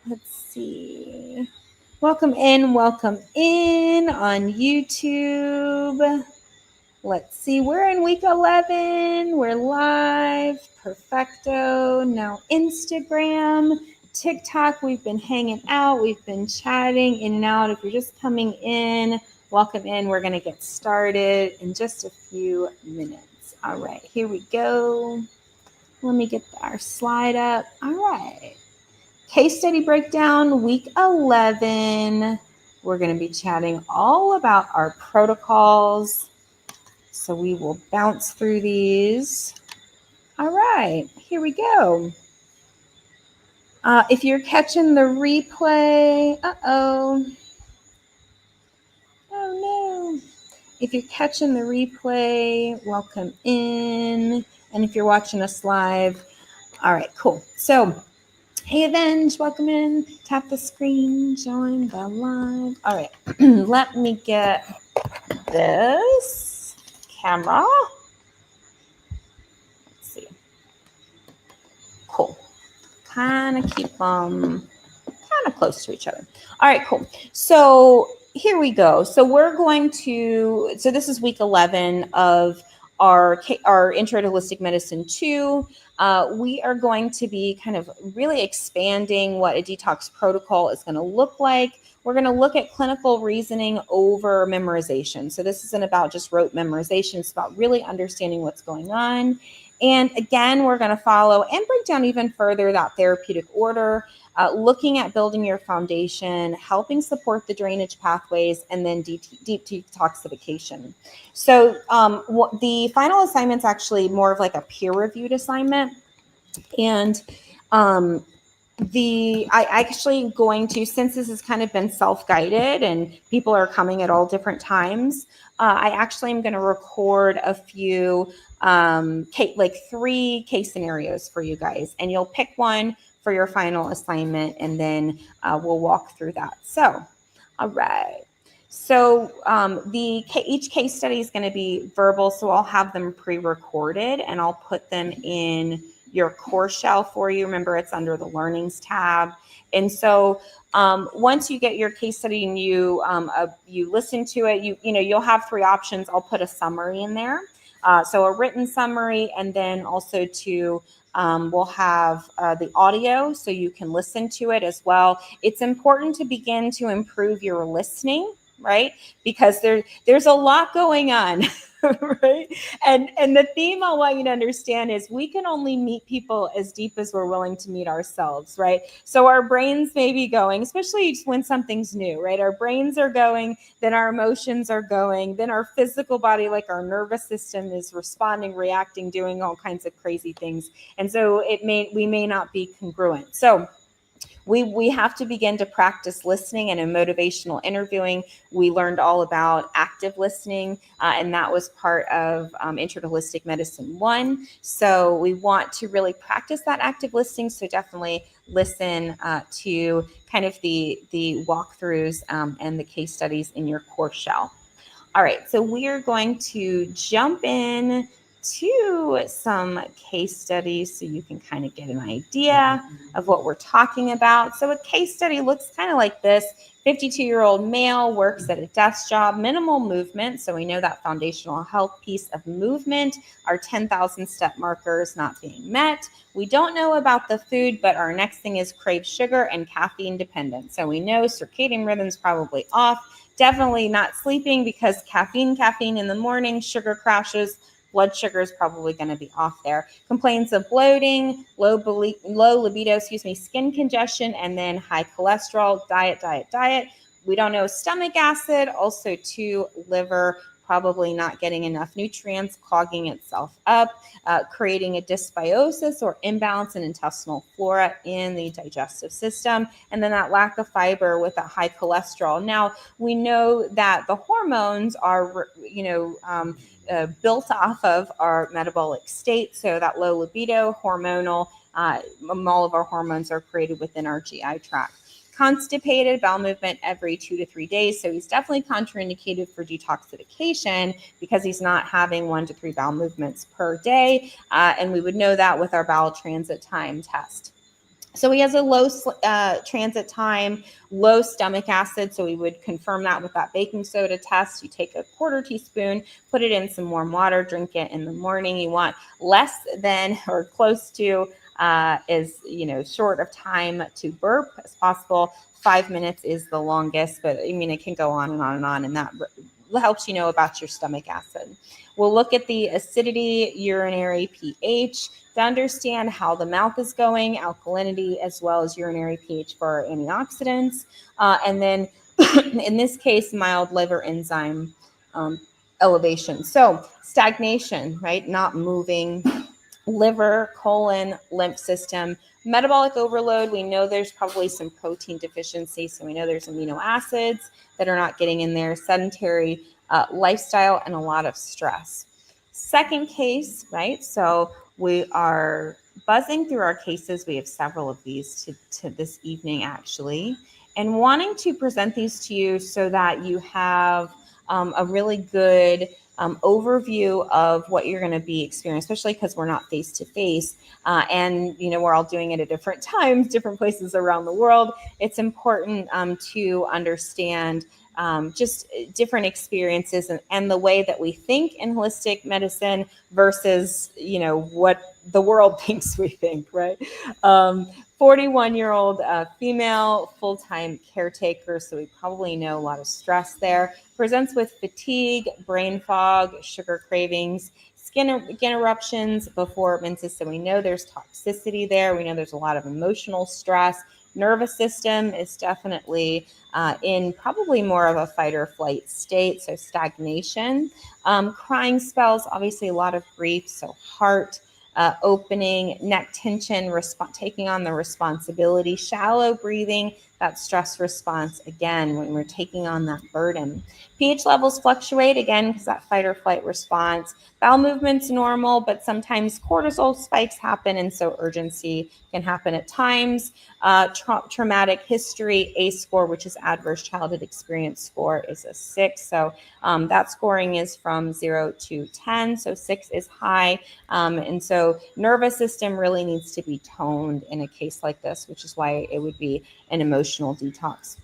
Let's see. Welcome in on YouTube. Let's see, we're in week 11. We're live. Perfecto. Now Instagram, TikTok, we've been hanging out. We've been chatting in and out. If you're just coming in, welcome in. We're going to get started in just a few minutes. All right, here we go. Let me get our slide up. All right. Case study breakdown, week 11. We're going to be chatting all about our protocols. So we will bounce through these. All right, here we go. If you're catching the replay, oh no. If you're catching the replay, welcome in. And if you're watching us live, all right, cool. So, hey, Avenge, welcome in. Tap the screen, join the live. All right, let me get this camera. Let's see. Cool. Kind of keep them kind of close to each other. All right, cool. So here we go. So we're going to, so this is week 11 of our Intro to Holistic Medicine 2. We are going to be kind of really expanding what a detox protocol is going to look like. We're going to look at clinical reasoning over memorization. So this isn't about just rote memorization. It's about really understanding what's going on. And again, we're going to follow and break down even further that therapeutic order, looking at building your foundation, helping support the drainage pathways, and then deep detoxification. So the final assignment's actually more of like a peer-reviewed assignment. And I actually going to, since this has kind of been self-guided and people are coming at all different times, I actually am going to record a few, like 3 case scenarios for you guys, and you'll pick one for your final assignment, and then we'll walk through that. So, all right. So each case study is going to be verbal, so I'll have them pre-recorded, and I'll put them in your course shell for you. Remember, it's under the learnings tab. And so once you get your case study and you listen to it, you'll have 3 options. I'll put a summary in there. So a written summary, and then also we'll have the audio so you can listen to it as well. It's important to begin to improve your listening, right? Because there's a lot going on. Right. And the theme I want you to understand is we can only meet people as deep as we're willing to meet ourselves, right? So our brains may be going, especially when something's new, right? Our brains are going, then our emotions are going, then our physical body, like our nervous system, is responding, reacting, doing all kinds of crazy things. And so we may not be congruent. So we have to begin to practice listening, and in motivational interviewing, we learned all about active listening, and that was part of Intro to Holistic Medicine 1. So we want to really practice that active listening. So definitely listen to kind of the walkthroughs and the case studies in your course shell. All right, so we are going to jump in to some case studies so you can kind of get an idea of what we're talking about. So a case study looks kind of like this. 52-year-old male works at a desk job, minimal movement. So we know that foundational health piece of movement, our 10,000 step markers not being met. We don't know about the food, but our next thing is crave sugar and caffeine dependent. So we know circadian rhythm's probably off. Definitely not sleeping because caffeine in the morning, sugar crashes, blood sugar is probably going to be off there. Complaints of bloating, low libido, skin congestion, and then high cholesterol, diet. We don't know stomach acid, also liver, probably not getting enough nutrients, clogging itself up, creating a dysbiosis or imbalance in intestinal flora in the digestive system, and then that lack of fiber with that high cholesterol. Now, we know that the hormones are, built off of our metabolic state, so that low libido, hormonal, all of our hormones are created within our GI tract. Constipated, bowel movement every 2 to 3 days. So he's definitely contraindicated for detoxification because he's not having 1 to 3 bowel movements per day. And we would know that with our bowel transit time test. So he has a low transit time, low stomach acid. So we would confirm that with that baking soda test. You take a quarter teaspoon, put it in some warm water, drink it in the morning. You want less than or close to is, short of time to burp as possible. 5 minutes is the longest, but I mean, it can go on and on and on. And that helps you know about your stomach acid. We'll look at the acidity, urinary pH, to understand how the mouth is going, alkalinity, as well as urinary pH for antioxidants. And then in this case, mild liver enzyme elevation. So stagnation, right? Not moving. Liver, colon, lymph system. Metabolic overload, we know there's probably some protein deficiency. So we know there's amino acids that are not getting in there, sedentary lifestyle, and a lot of stress. Second case, right? So we are buzzing through our cases. We have several of these to this evening, actually, and wanting to present these to you so that you have a really good overview of what you're going to be experiencing, especially because we're not face to face. And, we're all doing it at different times, different places around the world. It's important to understand just different experiences and the way that we think in holistic medicine versus, what the world thinks we think, right? 41-year-old female, full-time caretaker, so we probably know a lot of stress there. Presents with fatigue, brain fog, sugar cravings, skin eruptions before menses, so we know there's toxicity there. We know there's a lot of emotional stress. Nervous system is definitely in probably more of a fight or flight state, so stagnation. Crying spells, obviously a lot of grief, so heart opening, neck tension, taking on the responsibility, shallow breathing, that stress response, again, when we're taking on that burden. pH levels fluctuate, again, because that fight or flight response. Bowel movement's normal, but sometimes cortisol spikes happen, and so urgency can happen at times. Traumatic history, ACE score, which is adverse childhood experience score, is a 6. So that scoring is from 0 to 10. So 6 is high. And so nervous system really needs to be toned in a case like this, which is why it would be an emotional detox.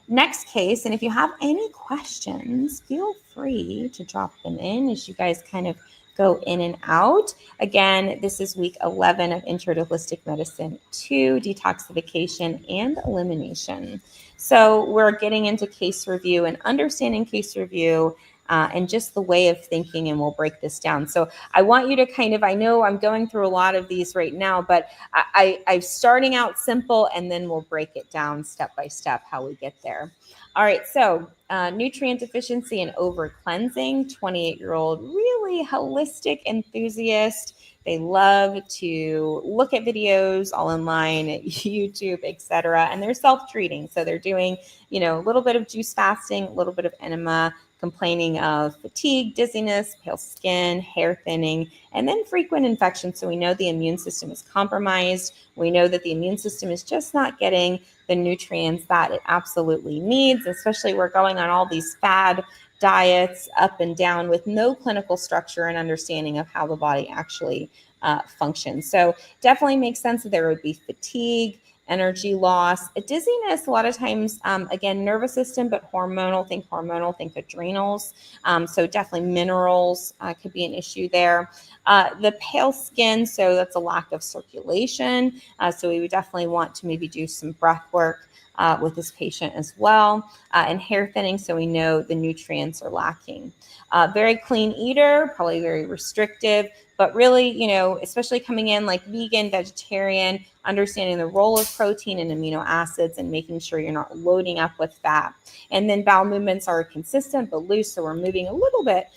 Next case, and if you have any questions, feel free to drop them in as you guys kind of go in and out. Again, this is week 11 of Intro to Holistic Medicine 2, detoxification and elimination. So we're getting into case review and understanding case review and just the way of thinking, and we'll break this down. So I want you to I know I'm going through a lot of these right now, but I'm starting out simple, and then we'll break it down step by step how we get there. All right, so nutrient deficiency and over cleansing, 28-year-old, really holistic enthusiast. They love to look at videos all online, YouTube, etc., and they're self-treating. So they're doing, a little bit of juice fasting, a little bit of enema, complaining of fatigue, dizziness, pale skin, hair thinning, and then frequent infections. So we know the immune system is compromised. We know that the immune system is just not getting the nutrients that it absolutely needs, especially we're going on all these fad diets up and down with no clinical structure and understanding of how the body actually functions. So definitely makes sense that there would be fatigue, energy loss, dizziness, a lot of times, again, nervous system, but hormonal, think adrenals. So definitely minerals could be an issue there. The pale skin, so that's a lack of circulation. So we would definitely want to maybe do some breath work with this patient as well. And hair thinning, so we know the nutrients are lacking. Very clean eater, probably very restrictive, but really, especially coming in like vegan, vegetarian, understanding the role of protein and amino acids and making sure you're not loading up with fat. And then bowel movements are consistent but loose, so we're moving a little bit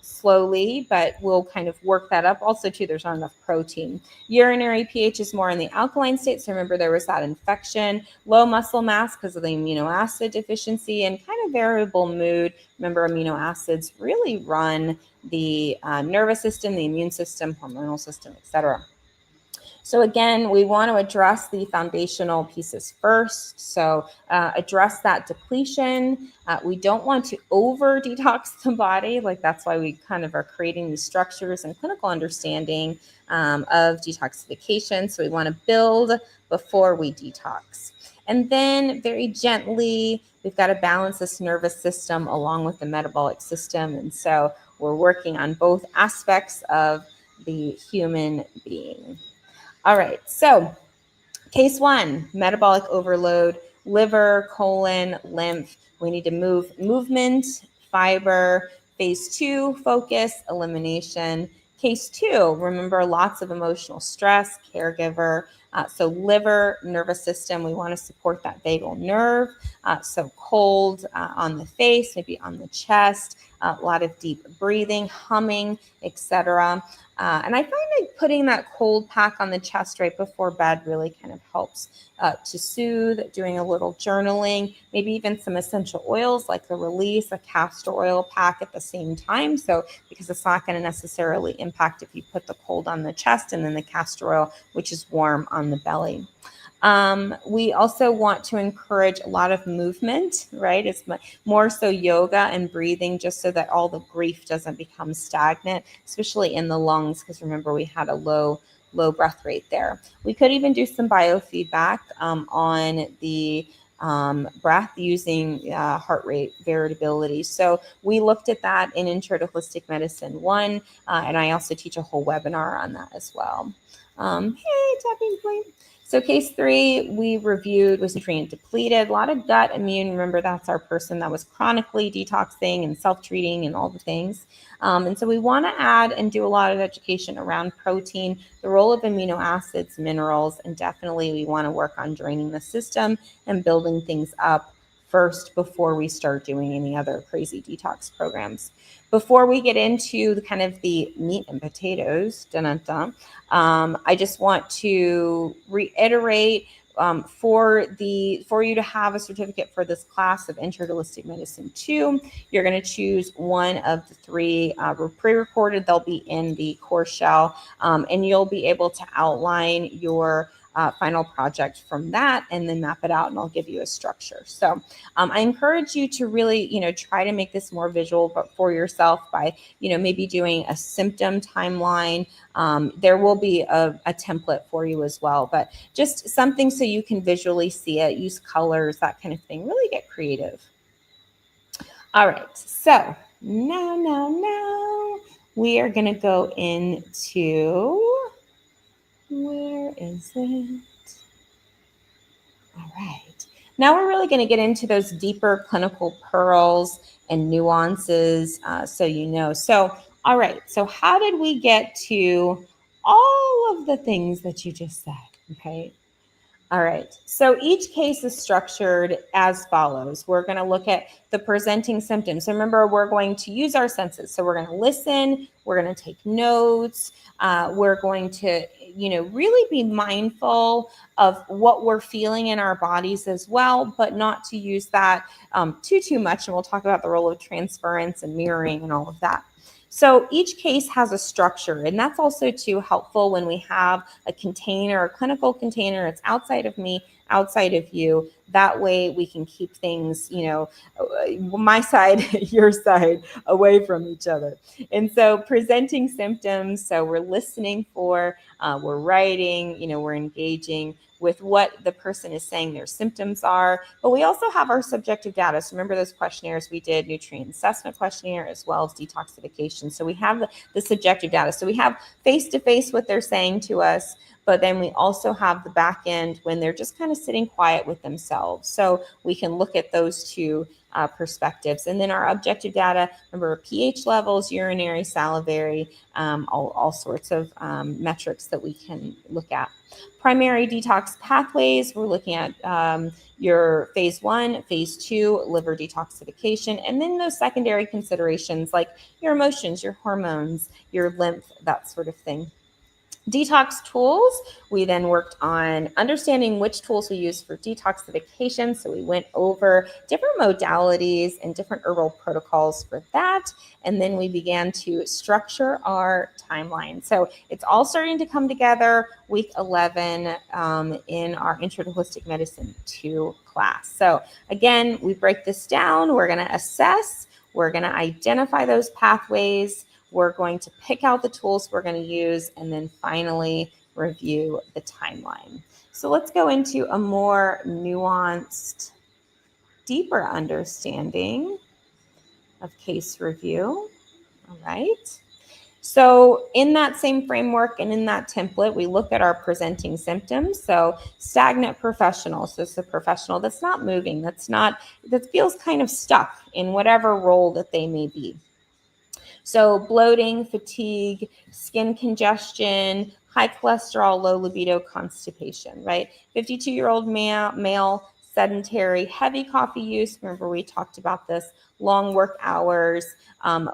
slowly, but we'll kind of work that up. Also, too, there's not enough protein. Urinary pH is more in the alkaline state, so remember there was that infection. Low muscle mass because of the amino acid deficiency, and kind of variable mood. Remember, amino acids really run the nervous system, the immune system, hormonal system, etc. So again, we want to address the foundational pieces first. So address that depletion. We don't want to over detox the body. Like that's why we kind of are creating these structures and clinical understanding of detoxification. So we want to build before we detox. And then very gently, we've got to balance this nervous system along with the metabolic system. And so we're working on both aspects of the human being. All right, so case one, metabolic overload, liver, colon, lymph. We need to movement, fiber. Phase two, focus, elimination. Case two, remember lots of emotional stress, caregiver. So liver, nervous system, we want to support that vagal nerve. So cold on the face, maybe on the chest, a lot of deep breathing, humming, etc. And I find like putting that cold pack on the chest right before bed really kind of helps to soothe, doing a little journaling, maybe even some essential oils like the release, a castor oil pack at the same time. So because it's not going to necessarily impact if you put the cold on the chest and then the castor oil, which is warm on the belly. We also want to encourage a lot of movement, right? It's more so yoga and breathing, just so that all the grief doesn't become stagnant, especially in the lungs, because remember we had a low breath rate there. We could even do some biofeedback on the breath using heart rate variability. So we looked at that in Intro to Holistic Medicine 1, and I also teach a whole webinar on that as well. Hey, tapping point. So case three, we reviewed was nutrient depleted, a lot of gut immune. Remember, that's our person that was chronically detoxing and self-treating and all the things. And so we want to add and do a lot of education around protein, the role of amino acids, minerals, and definitely we want to work on draining the system and building things up first before we start doing any other crazy detox programs. Before we get into the kind of the meat and potatoes, I just want to reiterate for you to have a certificate for this class of Intro to Holistic Medicine 2, you're going to choose one of the three pre-recorded. They'll be in the course shell, and you'll be able to outline your final project from that and then map it out, and I'll give you a structure. So I encourage you to really, try to make this more visual but for yourself by, maybe doing a symptom timeline. There will be a template for you as well, but just something so you can visually see it, use colors, that kind of thing. Really get creative. All right, so now we are going to go into, where is it? All right. Now we're really going to get into those deeper clinical pearls and nuances, So, all right. So how did we get to all of the things that you just said? Okay. All right. So each case is structured as follows. We're going to look at the presenting symptoms. So remember, we're going to use our senses. So we're going to listen. We're going to take notes. We're going to, really be mindful of what we're feeling in our bodies as well, but not to use that too much. And we'll talk about the role of transference and mirroring and all of that. So each case has a structure, and that's also too helpful when we have a container, a clinical container. It's outside of me, outside of you. That way we can keep things, my side, your side, away from each other. And so presenting symptoms, so we're listening for, we're writing, we're engaging with what the person is saying their symptoms are. But we also have our subjective data. So remember those questionnaires we did, nutrient assessment questionnaire, as well as detoxification. So we have the subjective data. So we have face-to-face what they're saying to us, but then we also have the back end when they're just kind of sitting quiet with themselves. So we can look at those two perspectives. And then our objective data, remember pH levels, urinary, salivary, all sorts of metrics that we can look at. Primary detox pathways, we're looking at your phase 1, phase 2, liver detoxification, and then those secondary considerations like your emotions, your hormones, your lymph, that sort of thing. Detox tools, we then worked on understanding which tools we use for detoxification. So we went over different modalities and different herbal protocols for that. And then we began to structure our timeline. So it's all starting to come together week 11 in our Intro to Holistic Medicine 2 class. So again, we break this down. We're going to assess. We're going to identify those pathways. We're going to pick out the tools we're going to use, and then finally review the timeline. So let's go into a more nuanced, deeper understanding of case review. All right. So in that same framework and in that template, we look at our presenting symptoms. So stagnant professional. So it's a professional that's not moving, that feels kind of stuck in whatever role that they may be. So bloating, fatigue, skin congestion, high cholesterol, low libido, constipation, right? 52-year-old male, sedentary, heavy coffee use. Remember, we talked about this, long work hours,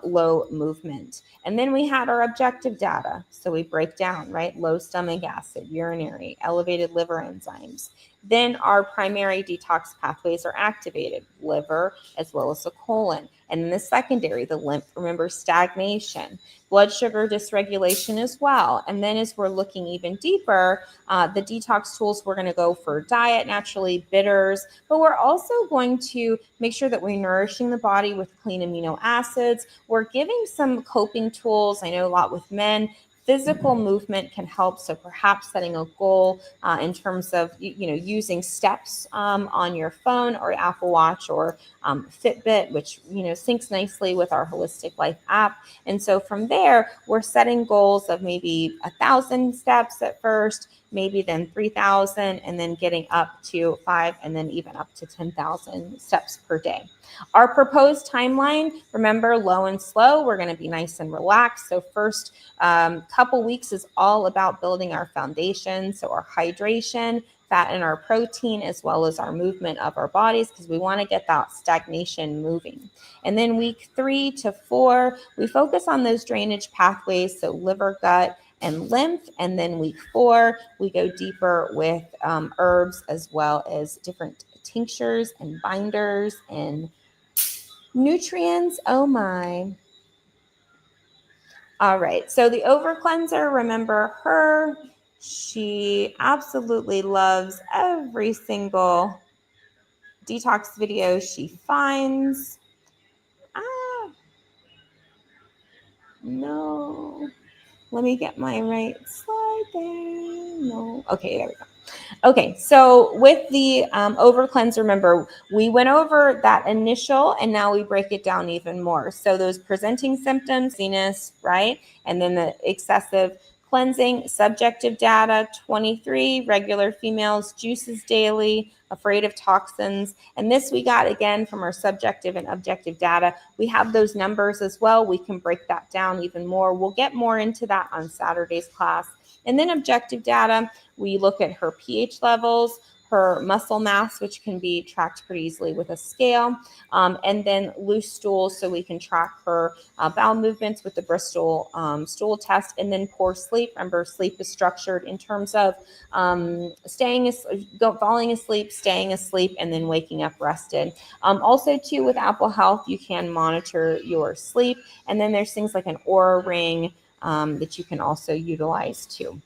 low movement. And then we had our objective data. So we break down, right? Low stomach acid, urinary, elevated liver enzymes. Then our primary detox pathways are activated, liver as well as the colon. And then the secondary, the lymph, remember, stagnation, blood sugar dysregulation as well. And then as we're looking even deeper, the detox tools, we're going to go for diet, naturally bitters, but we're also going to make sure that we're nourishing the body with clean amino acids. We're giving some coping tools. I know a lot with men. Physical movement can help. So perhaps setting a goal in terms of using steps on your phone or Apple Watch or Fitbit, which syncs nicely with our Holistic Life app. And so from there, we're setting goals of maybe 1,000 steps at first, maybe then 3,000, and then getting up to 5, and then even up to 10,000 steps per day. Our proposed timeline, remember, low and slow. We're going to be nice and relaxed. So first couple weeks is all about building our foundation. So our hydration, fat and our protein, as well as our movement of our bodies, because we want to get that stagnation moving. And then week 3 to 4, we focus on those drainage pathways. So liver, gut, and lymph. And then week 4, we go deeper with herbs, as well as different tinctures and binders and nutrients. Oh my. All right. So the over cleanser, remember her. She absolutely loves every single detox video she finds. No. Let me get my right slide there. No. Okay, there we go. Okay, so with the over cleanse, remember, we went over that initial and now we break it down even more. So those presenting symptoms, venous, right? And then the excessive cleansing, subjective data, 23, regular females, juices daily, afraid of toxins. And this we got again from our subjective and objective data. We have those numbers as well. We can break that down even more. We'll get more into that on Saturday's class. And then objective data, we look at her pH levels, her muscle mass, which can be tracked pretty easily with a scale, and then loose stools, so we can track her bowel movements with the Bristol stool test, and then poor sleep. Remember, sleep is structured in terms of falling asleep, staying asleep, and then waking up rested. Also, too, with Apple Health, you can monitor your sleep, and then there's things like an Aura Ring that you can also utilize too.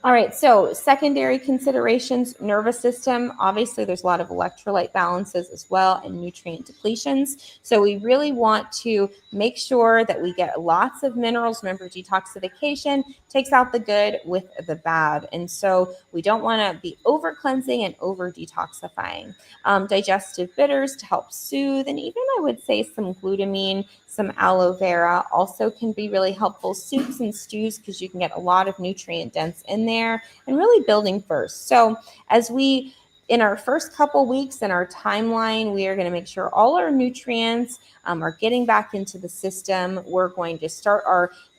All right, so secondary considerations, nervous system. Obviously, there's a lot of electrolyte balances as well and nutrient depletions. So we really want to make sure that we get lots of minerals. Remember, detoxification takes out the good with the bad. And so we don't want to be over cleansing and over detoxifying. Digestive bitters to help soothe, and even I would say some glutamine, some aloe vera also can be really helpful. Soups and stews, because you can get a lot of nutrient dense in there, and really building first. So as we, in our first couple weeks in our timeline, we are going to make sure all our nutrients are getting back into the system. We're going to start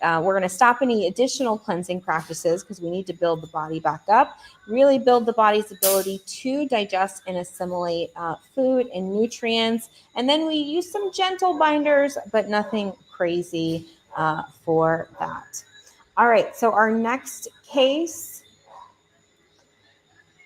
we're going to stop any additional cleansing practices because we need to build the body back up, really build the body's ability to digest and assimilate food and nutrients. And then we use some gentle binders, but nothing crazy for that. All right, so our next case.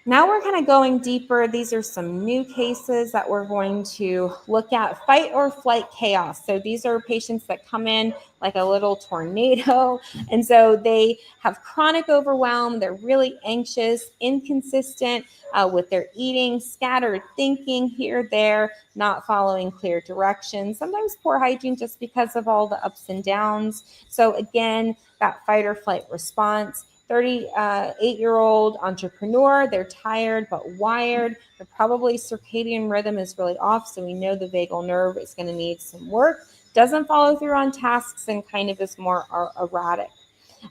Now we're kind of going deeper. These are some new cases that we're going to look at. Fight or flight chaos. So these are patients that come in like a little tornado. And so they have chronic overwhelm. They're really anxious, inconsistent with their eating, scattered thinking here, there, not following clear directions, sometimes poor hygiene just because of all the ups and downs. So again, that fight or flight response. 38-year-old entrepreneur. They're tired but wired. They're probably circadian rhythm is really off, so we know the vagal nerve is going to need some work. Doesn't follow through on tasks and kind of is more erratic.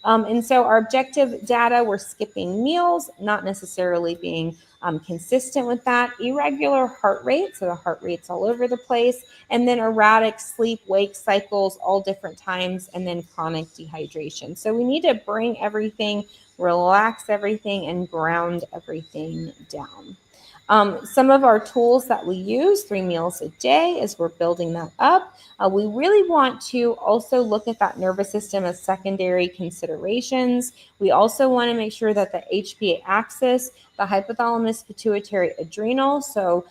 And so our objective data, we're skipping meals, not necessarily being consistent with that. Irregular heart rate, so the heart rate's all over the place. And then erratic sleep-wake cycles, all different times, and then chronic dehydration. So we need to bring everything, relax everything, and ground everything down. Some of our tools that we use, 3 meals a day, as we're building that up. We really want to also look at that nervous system as secondary considerations. We also want to make sure that the HPA axis, the hypothalamus, pituitary, adrenal. So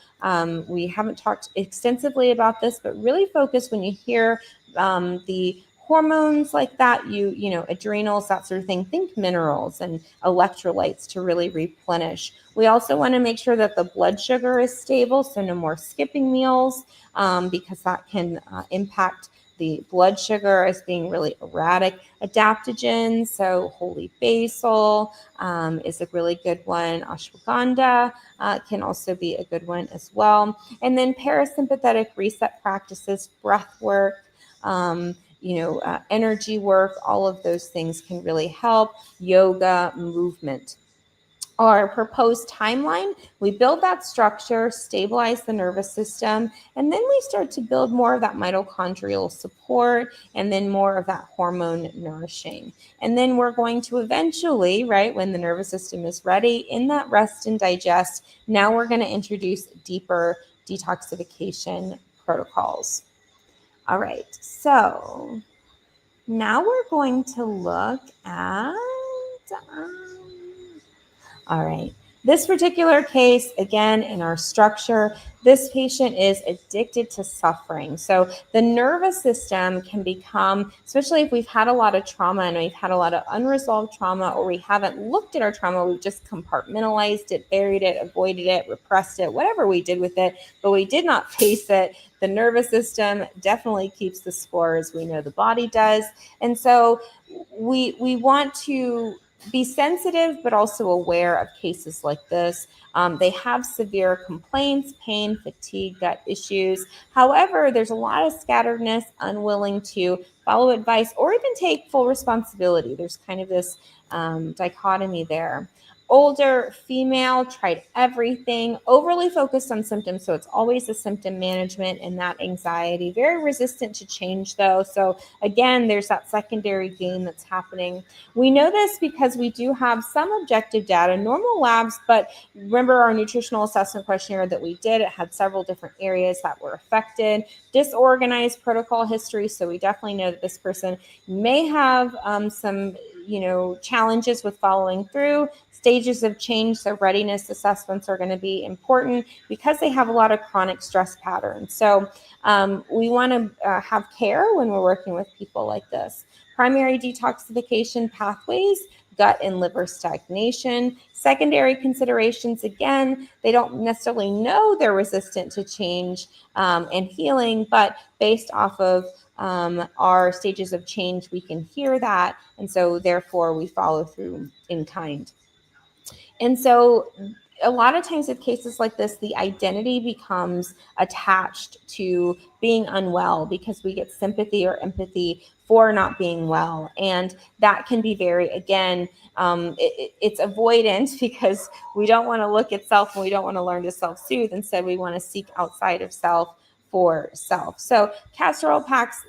we haven't talked extensively about this, but really focus when you hear the hormones like that, you know, adrenals, that sort of thing. Think minerals and electrolytes to really replenish. We also want to make sure that the blood sugar is stable, so no more skipping meals because that can impact the blood sugar as being really erratic. Adaptogens, so holy basil is a really good one. Ashwagandha can also be a good one as well. And then parasympathetic reset practices, breath work, energy work, all of those things can really help. Yoga, movement. Our proposed timeline, we build that structure, stabilize the nervous system, and then we start to build more of that mitochondrial support and then more of that hormone nourishing. And then we're going to eventually, right, when the nervous system is ready, in that rest and digest, now we're going to introduce deeper detoxification protocols. All right, so now we're going to look at, all right, this particular case, again, in our structure, this patient is addicted to suffering. So the nervous system can become, especially if we've had a lot of trauma and we've had a lot of unresolved trauma, or we haven't looked at our trauma, we've just compartmentalized it, buried it, avoided it, repressed it, whatever we did with it, but we did not face it. The nervous system definitely keeps the score, as we know the body does. And so we want to be sensitive, but also aware of cases like this. They have severe complaints, pain, fatigue, gut issues. However, there's a lot of scatteredness, unwilling to follow advice or even take full responsibility. There's kind of this dichotomy there. Older female, tried everything, overly focused on symptoms. So it's always the symptom management and that anxiety. Very resistant to change, though. So again, there's that secondary gain that's happening. We know this because we do have some objective data, normal labs, but remember our nutritional assessment questionnaire that we did, it had several different areas that were affected. Disorganized protocol history. So we definitely know that this person may have some challenges with following through. Stages of change, so readiness assessments are going to be important because they have a lot of chronic stress patterns. So we want to have care when we're working with people like this. Primary detoxification pathways, gut and liver stagnation. Secondary considerations, again, they don't necessarily know they're resistant to change and healing, but based off of our stages of change, we can hear that. And so therefore we follow through in kind. And so a lot of times with cases like this, the identity becomes attached to being unwell because we get sympathy or empathy for not being well. And that can be very, again, it's avoidant because we don't want to look at self and we don't want to learn to self-soothe. Instead, we want to seek outside of self for self. So castor oil packs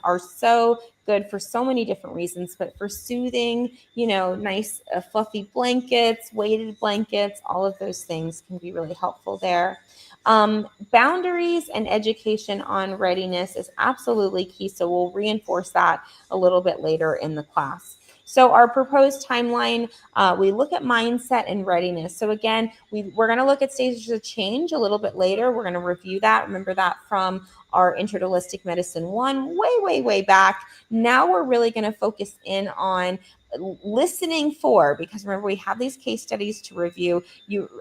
are so good for so many different reasons, but for soothing, nice fluffy blankets, weighted blankets, all of those things can be really helpful there. Boundaries and education on readiness is absolutely key. So we'll reinforce that a little bit later in the class. So our proposed timeline, we look at mindset and readiness. So again, we're going to look at stages of change a little bit later. We're going to review that. Remember that from our Intro to Holistic Medicine 1 way back. Now we're really going to focus in on listening for, because remember, we have these case studies to review.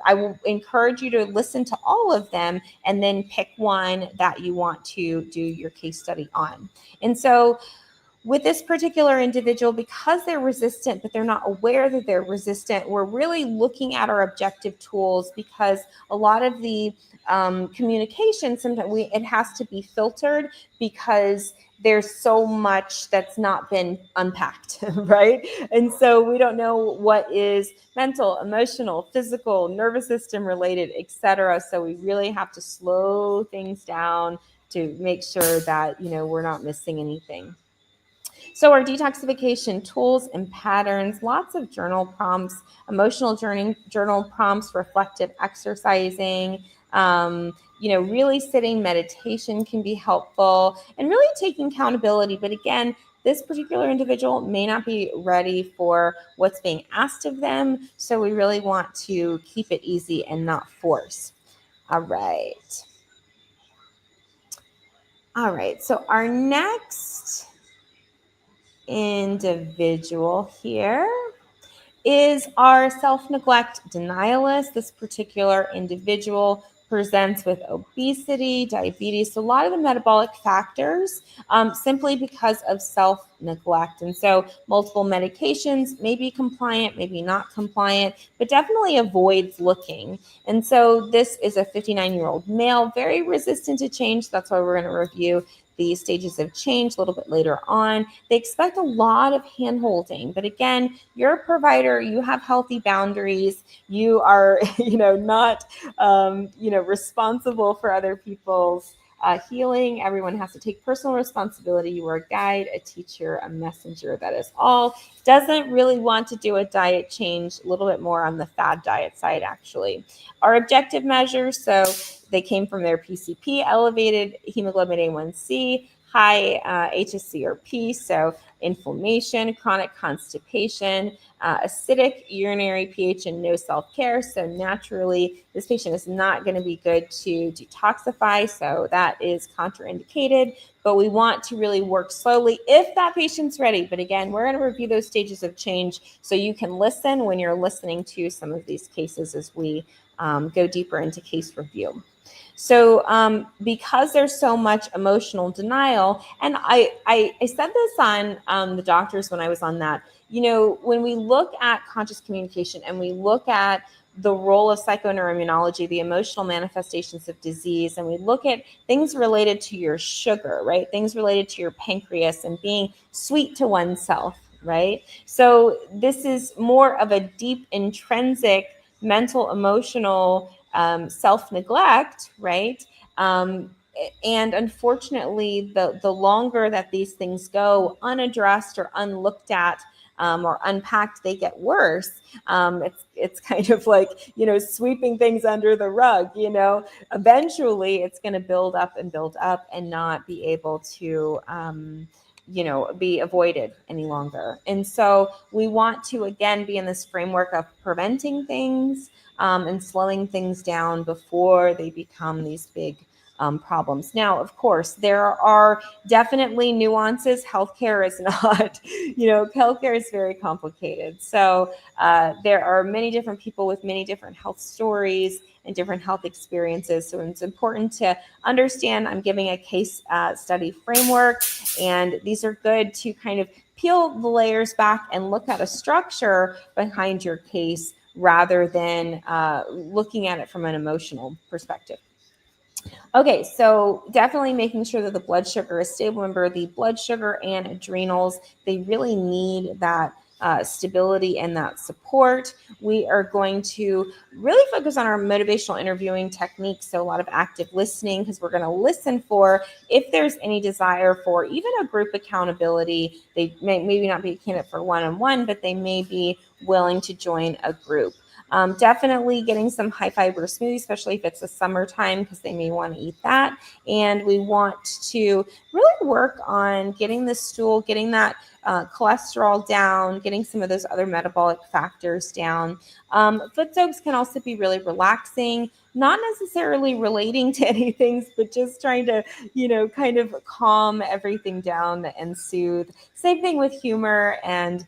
I will encourage you to listen to all of them and then pick one that you want to do your case study on. And so with this particular individual, because they're resistant, but they're not aware that they're resistant, we're really looking at our objective tools, because a lot of the communication, sometimes it has to be filtered, because there's so much that's not been unpacked, right? And so we don't know what is mental, emotional, physical, nervous system related, etc. So we really have to slow things down to make sure that, we're not missing anything. So our detoxification tools and patterns, lots of journal prompts, emotional journal prompts, reflective exercising, really sitting meditation can be helpful, and really taking accountability. But again, this particular individual may not be ready for what's being asked of them. So we really want to keep it easy and not force. All right. So our next individual here is our self-neglect denialist. This particular individual presents with obesity, diabetes, so a lot of the metabolic factors, simply because of self-neglect. And so multiple medications, may be compliant, maybe not compliant, but definitely avoids looking. And so this is a 59-year-old male, very resistant to change. That's why we're going to review the stages of change a little bit later on. They expect a lot of hand-holding, but again, you're a provider, you have healthy boundaries, you are, not, responsible for other people's healing. Everyone has to take personal responsibility. You are a guide, a teacher, a messenger. That is all. Doesn't really want to do a diet change, a little bit more on the fad diet side, actually. Our objective measures, so they came from their PCP, elevated hemoglobin A1C, high HSCRP, so inflammation, chronic constipation, acidic urinary pH, and no self-care. So naturally, this patient is not going to be good to detoxify, so that is contraindicated. But we want to really work slowly if that patient's ready. But again, we're going to review those stages of change so you can listen when you're listening to some of these cases as we go deeper into case review. So because there's so much emotional denial, and I said this on the doctors when I was on that, when we look at conscious communication and we look at the role of psychoneuroimmunology, the emotional manifestations of disease, and we look at things related to your sugar, right? Things related to your pancreas and being sweet to oneself, right? So this is more of a deep intrinsic mental, emotional self-neglect, right? And unfortunately, the longer that these things go unaddressed or unlooked at or unpacked, they get worse. It's kind of like, sweeping things under the rug, eventually it's going to build up and not be able to be avoided any longer. And so we want to, again, be in this framework of preventing things and slowing things down before they become these big problems. Now, of course, there are definitely nuances. Healthcare is not, healthcare is very complicated. So there are many different people with many different health stories and different health experiences. So it's important to understand I'm giving a case study framework, and these are good to kind of peel the layers back and look at a structure behind your case rather than looking at it from an emotional perspective. Okay, so definitely making sure that the blood sugar is stable. Remember, the blood sugar and adrenals, they really need that stability and that support. We are going to really focus on our motivational interviewing techniques. So a lot of active listening, because we're going to listen for if there's any desire for even a group accountability. They may maybe not be a candidate for one-on-one, but they may be willing to join a group. Definitely getting some high fiber smoothies, especially if it's the summertime, because they may want to eat that. And we want to really work on getting the stool, getting that cholesterol down, getting some of those other metabolic factors down. Foot soaks can also be really relaxing, not necessarily relating to anything, but just trying to, kind of calm everything down and soothe. Same thing with humor and,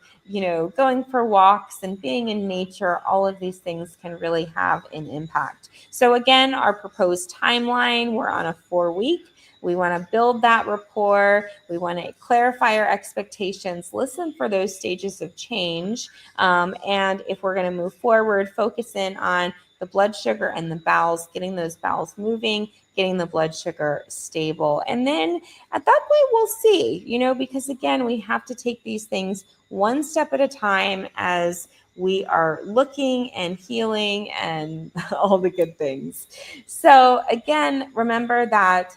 going for walks and being in nature. All of these things can really have an impact. So again, our proposed timeline, we're on a 4-week. We want to build that rapport. We want to clarify our expectations, listen for those stages of change. And if we're going to move forward, focus in on the blood sugar and the bowels, getting those bowels moving, getting the blood sugar stable. And then at that point, we'll see, because again, we have to take these things one step at a time as we are looking and healing and all the good things. So again, remember that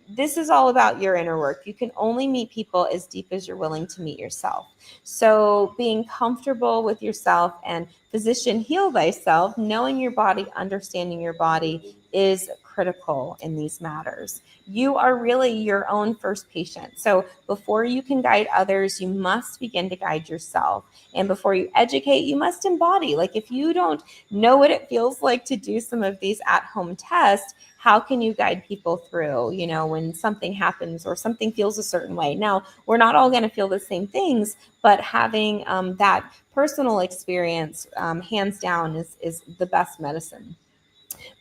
this is all about your inner work. You can only meet people as deep as you're willing to meet yourself. So being comfortable with yourself and physician heal thyself, knowing your body, understanding your body is critical in these matters. You are really your own first patient. So before you can guide others, you must begin to guide yourself. And before you educate, you must embody. Like if you don't know what it feels like to do some of these at-home tests, how can you guide people through, when something happens or something feels a certain way? Now, we're not all going to feel the same things, but having that personal experience, hands down, is the best medicine.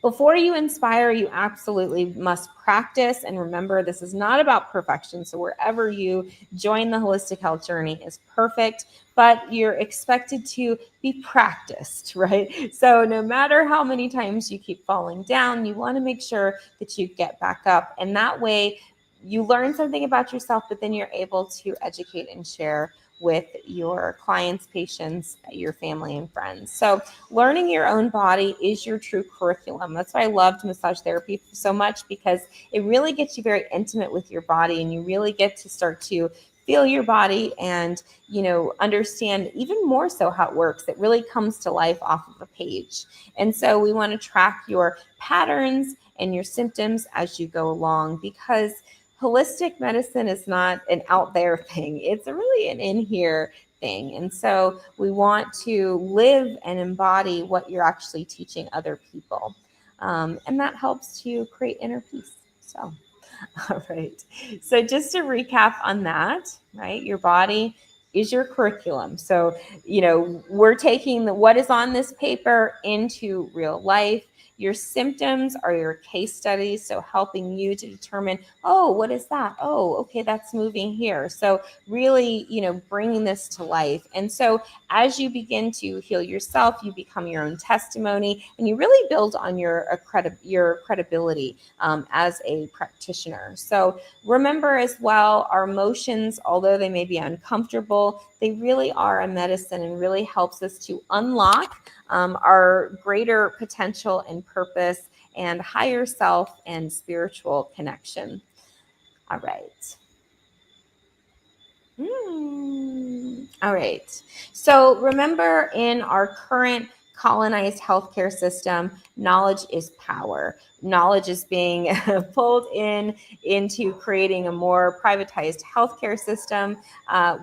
Before you inspire, you absolutely must practice. And remember, this is not about perfection. So wherever you join the holistic health journey is perfect, but you're expected to be practiced, right? So no matter how many times you keep falling down, you want to make sure that you get back up. And that way you learn something about yourself, but then you're able to educate and share with your clients, patients, your family, and friends. So learning your own body is your true curriculum. That's why I loved massage therapy so much, because it really gets you very intimate with your body, and you really get to start to feel your body and, understand even more so how it works. It really comes to life off of a page. And so we want to track your patterns and your symptoms as you go along, because holistic medicine is not an out there thing. It's really an in here thing. And so we want to live and embody what you're actually teaching other people. And that helps to create inner peace. So, all right. So just to recap on that, right? Your body is your curriculum. So, we're taking what is on this paper into real life. Your symptoms are your case studies, so helping you to determine, oh, what is that? Oh, okay, that's moving here. So really, bringing this to life. And so as you begin to heal yourself, you become your own testimony, and you really build on your credibility as a practitioner. So remember as well, our emotions, although they may be uncomfortable, they really are a medicine and really helps us to unlock our greater potential and purpose and higher self and spiritual connection. All right. All right. So remember, in our current colonized healthcare system, knowledge is power. Knowledge is being pulled into creating a more privatized healthcare system.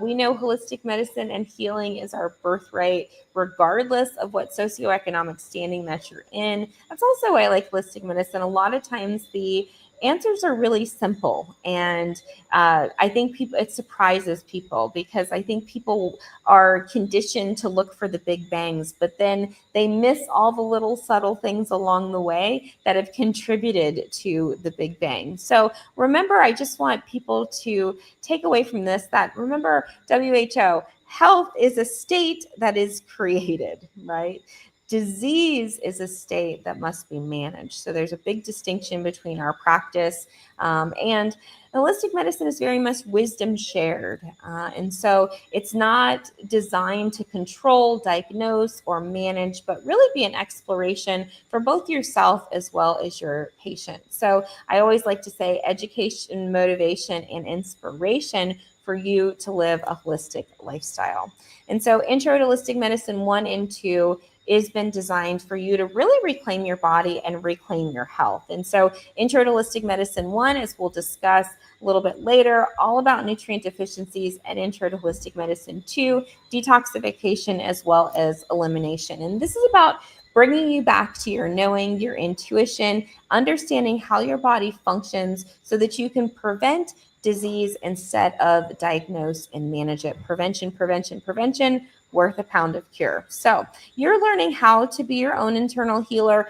We know holistic medicine and healing is our birthright, regardless of what socioeconomic standing that you're in. That's also why I like holistic medicine. A lot of times the answers are really simple, and I think it surprises people, because I think people are conditioned to look for the big bangs, but then they miss all the little subtle things along the way that have contributed to the big bang. So remember, I just want people to take away from this that, remember, WHO, health is a state that is created, right? Disease is a state that must be managed. So there's a big distinction between our practice and holistic medicine is very much wisdom shared. And so it's not designed to control, diagnose, or manage, but really be an exploration for both yourself as well as your patient. So I always like to say education, motivation, and inspiration for you to live a holistic lifestyle. And so Intro to Holistic Medicine 1 and 2 has been designed for you to really reclaim your body and reclaim your health. And so Intro to Holistic Medicine 1, as we'll discuss a little bit later, all about nutrient deficiencies, and Intro to Holistic Medicine 2, detoxification as well as elimination. And this is about bringing you back to your knowing, your intuition, understanding how your body functions so that you can prevent disease instead of diagnose and manage it. Prevention, prevention, prevention, worth a pound of cure. So you're learning how to be your own internal healer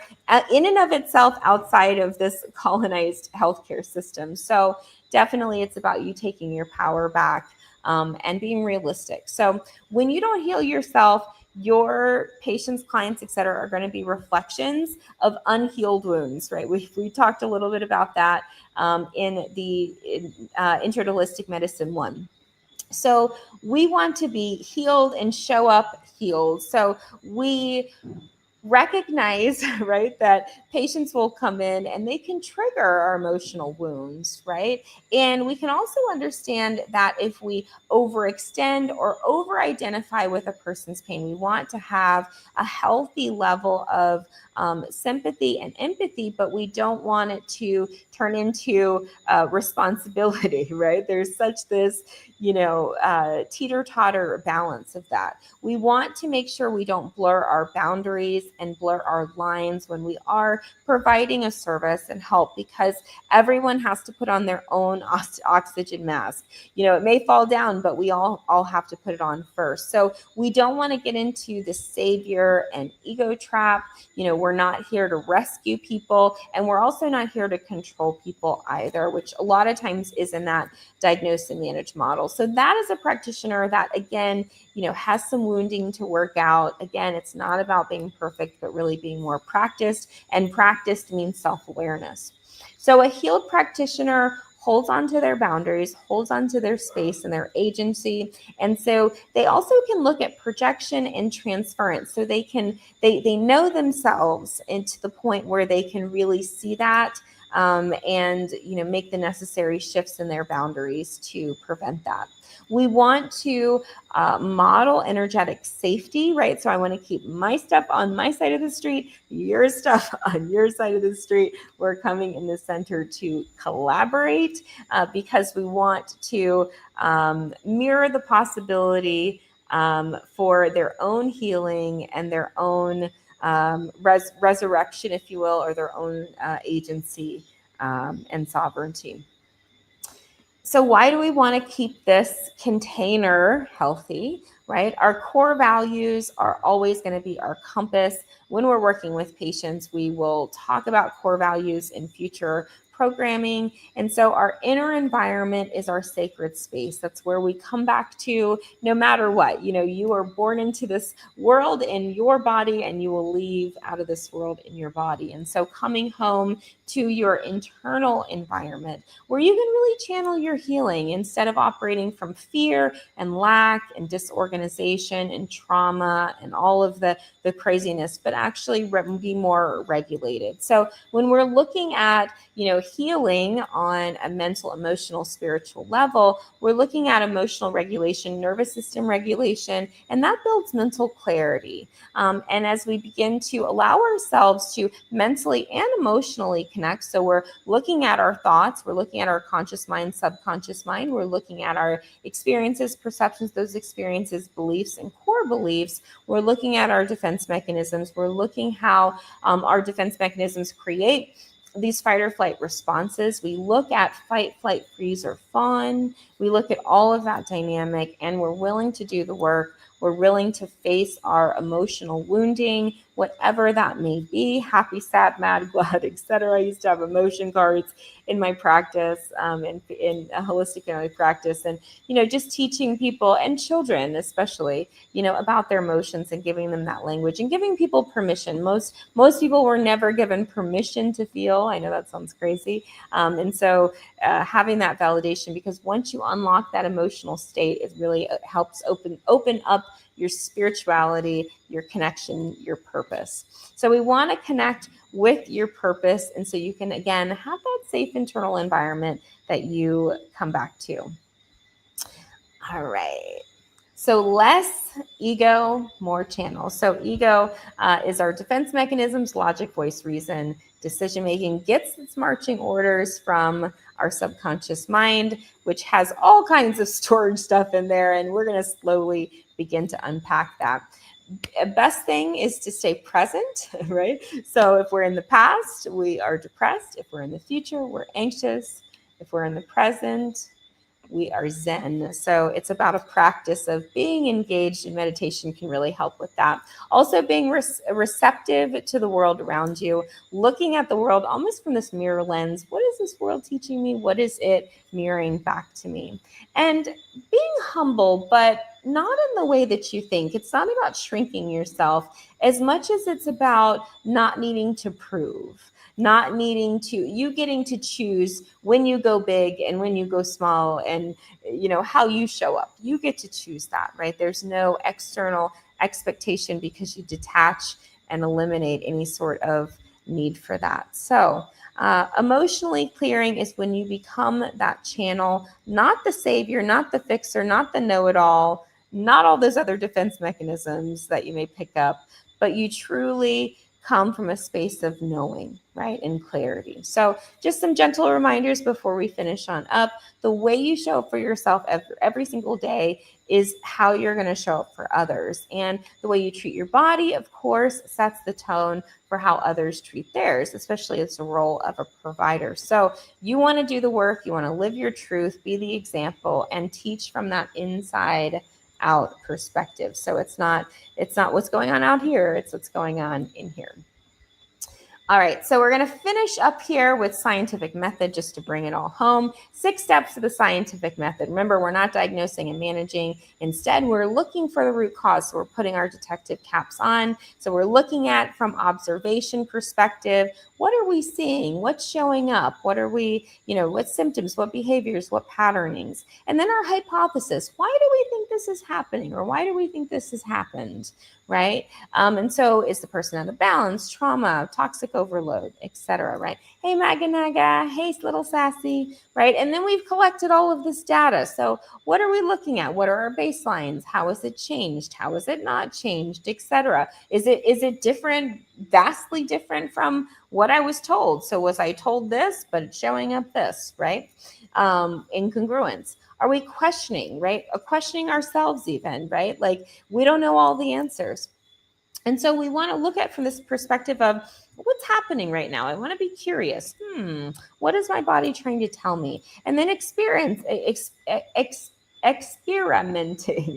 in and of itself outside of this colonized healthcare system. So definitely it's about you taking your power back and being realistic. So when you don't heal yourself, your patients, clients, et cetera, are going to be reflections of unhealed wounds, right? We talked a little bit about that in the Intro to Holistic Medicine 1. So we want to be healed and show up healed. So we recognize, right, that patients will come in and they can trigger our emotional wounds, right? And we can also understand that if we overextend or over-identify with a person's pain, we want to have a healthy level of sympathy and empathy, but we don't want it to turn into responsibility, right? There's such this, teeter-totter balance of that. We want to make sure we don't blur our boundaries and blur our lines when we are providing a service and help, because everyone has to put on their own oxygen mask. It may fall down, but we all have to put it on first. So we don't want to get into the savior and ego trap. We're not here to rescue people, and we're also not here to control people either, which a lot of times is in that diagnose and manage model. So that is a practitioner that, again, has some wounding to work out. Again, it's not about being perfect, but really being more practiced, and practiced means self-awareness. So a healed practitioner holds on to their boundaries, holds on to their space and their agency. And so they also can look at projection and transference. So they know themselves, and to the point where they can really see that and make the necessary shifts in their boundaries to prevent that. We want to model energetic safety, right? So I want to keep my stuff on my side of the street, your stuff on your side of the street. We're coming in the center to collaborate because we want to mirror the possibility for their own healing and their own resurrection, if you will, or their own agency and sovereignty. So why do we want to keep this container healthy, right? Our core values are always going to be our compass. When we're working with patients, we will talk about core values in future programming. And so our inner environment is our sacred space. That's where we come back to no matter what. You are born into this world in your body, and you will leave out of this world in your body. And so coming home to your internal environment where you can really channel your healing instead of operating from fear and lack and disorganization and trauma and all of the craziness, but actually be more regulated. So when we're looking at, healing on a mental, emotional, spiritual level, we're looking at emotional regulation, nervous system regulation, and that builds mental clarity. And as we begin to allow ourselves to mentally and emotionally connect, so we're looking at our thoughts, we're looking at our conscious mind, subconscious mind, we're looking at our experiences, perceptions, those experiences, beliefs, and core beliefs. We're looking at our defense mechanisms. We're looking how our defense mechanisms create these fight or flight responses. We look at fight, flight, freeze, or fawn. We look at all of that dynamic, and we're willing to do the work. We're willing to face our emotional wounding, whatever that may be, happy, sad, mad, glad, etc. I used to have emotion cards in my practice, in a holistic family practice, and just teaching people, and children especially, about their emotions and giving them that language and giving people permission. Most people were never given permission to feel. I know that sounds crazy, and so having that validation, because once you unlock that emotional state, it really helps open up your spirituality, your connection, your purpose. So we want to connect with your purpose, and so you can, again, have that safe internal environment that you come back to. All right. So less ego, more channel. So ego is our defense mechanisms, logic, voice, reason, decision making, gets its marching orders from our subconscious mind, which has all kinds of storage stuff in there. And we're going to slowly begin to unpack that. Best thing is to stay present, right? So if we're in the past, we are depressed. If we're in the future, we're anxious. If we're in the present, we are Zen. So it's about a practice of being engaged in meditation can really help with that. Also, being receptive to the world around you, looking at the world almost from this mirror lens. What is this world teaching me? What is it mirroring back to me? And being humble, but not in the way that you think. It's not about shrinking yourself as much as it's about not needing to prove, not needing to, you getting to choose when you go big and when you go small, and how you show up. You get to choose that, right? There's no external expectation because you detach and eliminate any sort of need for that. So emotionally clearing is when you become that channel, not the savior, not the fixer, not the know-it-all, not all those other defense mechanisms that you may pick up, but you truly come from a space of knowing, right, and clarity. So just some gentle reminders before we finish on up. The way you show up for yourself every single day is how you're going to show up for others. And the way you treat your body, of course, sets the tone for how others treat theirs, especially as the role of a provider. So you want to do the work, you want to live your truth, be the example, and teach from that inside out perspective. So it's not what's going on out here, it's what's going on in here. All right, so we're going to finish up here with scientific method just to bring it all home. 6 steps to the scientific method. Remember, we're not diagnosing and managing. Instead, we're looking for the root cause. So we're putting our detective caps on. So we're looking at from observation perspective, what are we seeing? What's showing up? What are we, what symptoms, what behaviors, what patternings? And then our hypothesis, why do we think this is happening? Or why do we think this has happened, right? And so is the person out of balance, trauma, toxic overload, etc., right? Hey, Maga Naga. Hey, little sassy, right? And then we've collected all of this data. So what are we looking at? What are our baselines? How has it changed? How has it not changed, etc.? Is it different, vastly different from what I was told? So was I told this, but it's showing up this, right? Incongruence. Are we questioning, right? Questioning ourselves even, right? Like we don't know all the answers. And so we want to look at from this perspective of what's happening right now. I want to be curious. What is my body trying to tell me? And then experimenting.